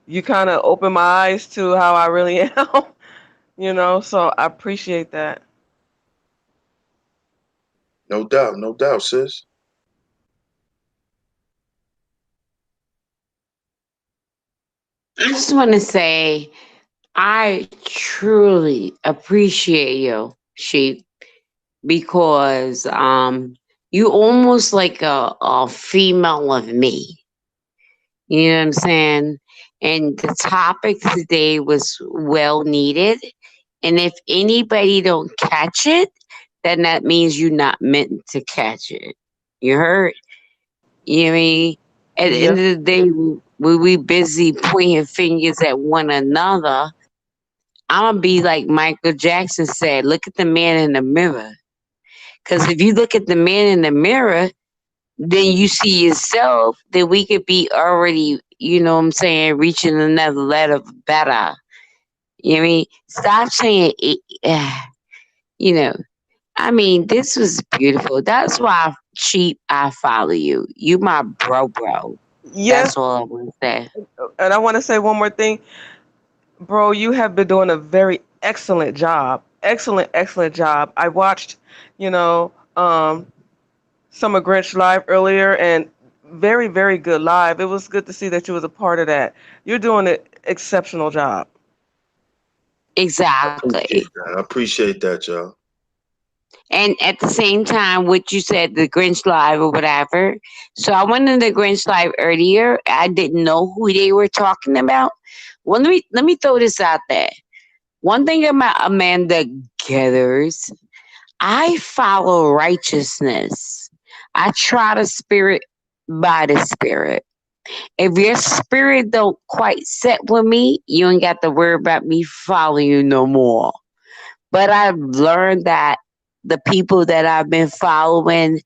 You kind of opened my eyes to how I really am, so I appreciate that. No doubt, sis. I just want to say I truly appreciate you, Sheep, because you almost like a female of me. You know what I'm saying? And the topic today was well needed. And if anybody don't catch it, then that means you're not meant to catch it. You heard? You know what I mean? At the end Yes. of the day, we busy pointing fingers at one another. I'm gonna be like Michael Jackson said, look at the man in the mirror. Because if you look at the man in the mirror, then you see yourself, then we could be already, you know what I'm saying, reaching another level better. You know what I mean? Stop saying it. You know, I mean, this was beautiful. That's why, Cheap, I follow you. You my bro. Yes. That's all I want to say. And I want to say one more thing. Bro, you have been doing a very excellent job. Excellent, excellent job. I watched, you know, Summer Grinch live earlier, and very, very good live. It was good to see that you was a part of that. You're doing an exceptional job. Exactly. I appreciate that, y'all. And at the same time, what you said, the Grinch Live or whatever. So I went in the Grinch Live earlier. I didn't know who they were talking about. Well, let me throw this out there. One thing about Amanda Getters, I follow righteousness. I try the spirit by the spirit. If your spirit don't quite set with me, you ain't got to worry about me following you no more. But I've learned that the people that I've been following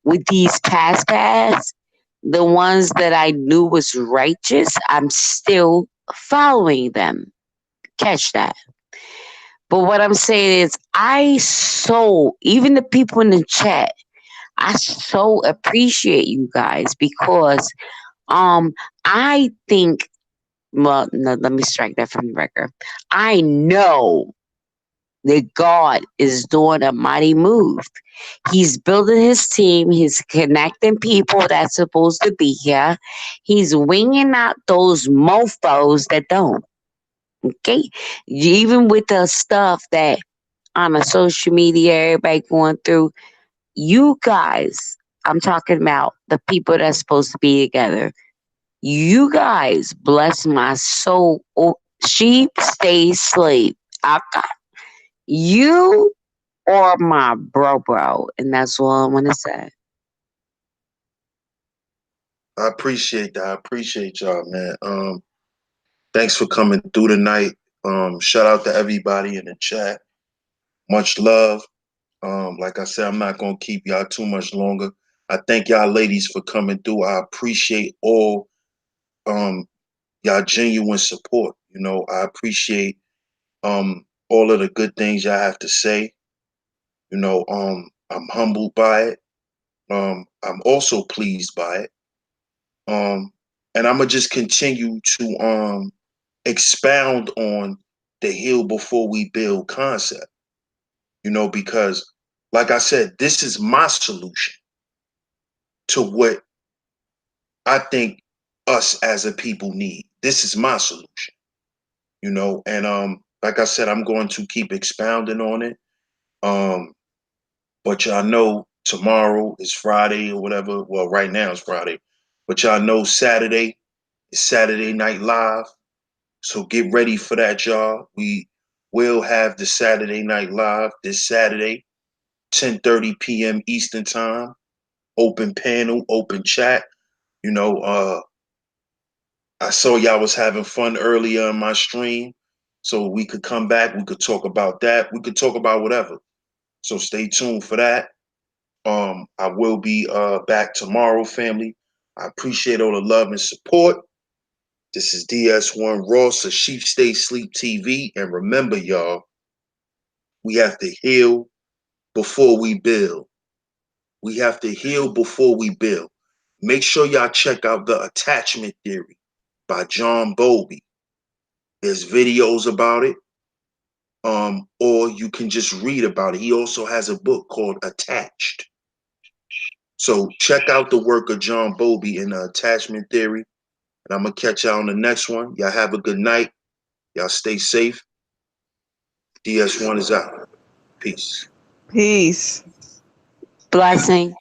with these paths, the ones that I knew was righteous, I'm still following them. Catch that. But what I'm saying is, even the people in the chat, I so appreciate you guys because um I think, well, no, let me strike that from the record. I know that God is doing a mighty move. He's building his team. He's connecting people that's supposed to be here. He's winging out those mofos that don't. Okay? Even with the stuff that on a social media, everybody going through, you guys, I'm talking about the people that's supposed to be together. You guys bless my soul. Oh, sheep stay sleep. I got you or my bro, and that's all I want to say. I appreciate that. I appreciate y'all, man. Thanks for coming through tonight. Shout out to everybody in the chat. Much love. Like I said, I'm not gonna keep y'all too much longer. I thank y'all ladies for coming through. I appreciate all um y'all genuine support. I appreciate all of the good things y'all have to say. I'm humbled by it. I'm also pleased by it. Um, and I'm gonna just continue to expound on the heal before we build concept. Because like I said, this is my solution to what I think us as a people need. This is my solution, and like I said, I'm going to keep expounding on it. Um, but y'all know tomorrow is Friday or whatever. Well, right now it's Friday, but y'all know Saturday is Saturday Night Live. So get ready for that, y'all. We will have the Saturday Night Live this Saturday, 10:30 p.m. Eastern Time. Open panel, open chat. You know, uh, I saw y'all was having fun earlier in my stream. So we could come back, we could talk about that. We could talk about whatever. So stay tuned for that. I will be back tomorrow, family. I appreciate all the love and support. This is DS1 Ross of Sheep Stay Sleep TV. And remember, y'all, we have to heal before we build. We have to heal before we build. Make sure y'all check out The Attachment Theory by John Bowlby. There's videos about it. Or you can just read about it. He also has a book called Attached. So check out the work of John Bowlby in The Attachment Theory. And I'm going to catch y'all on the next one. Y'all have a good night. Y'all stay safe. DS1 is out. Peace. Peace. Blessing.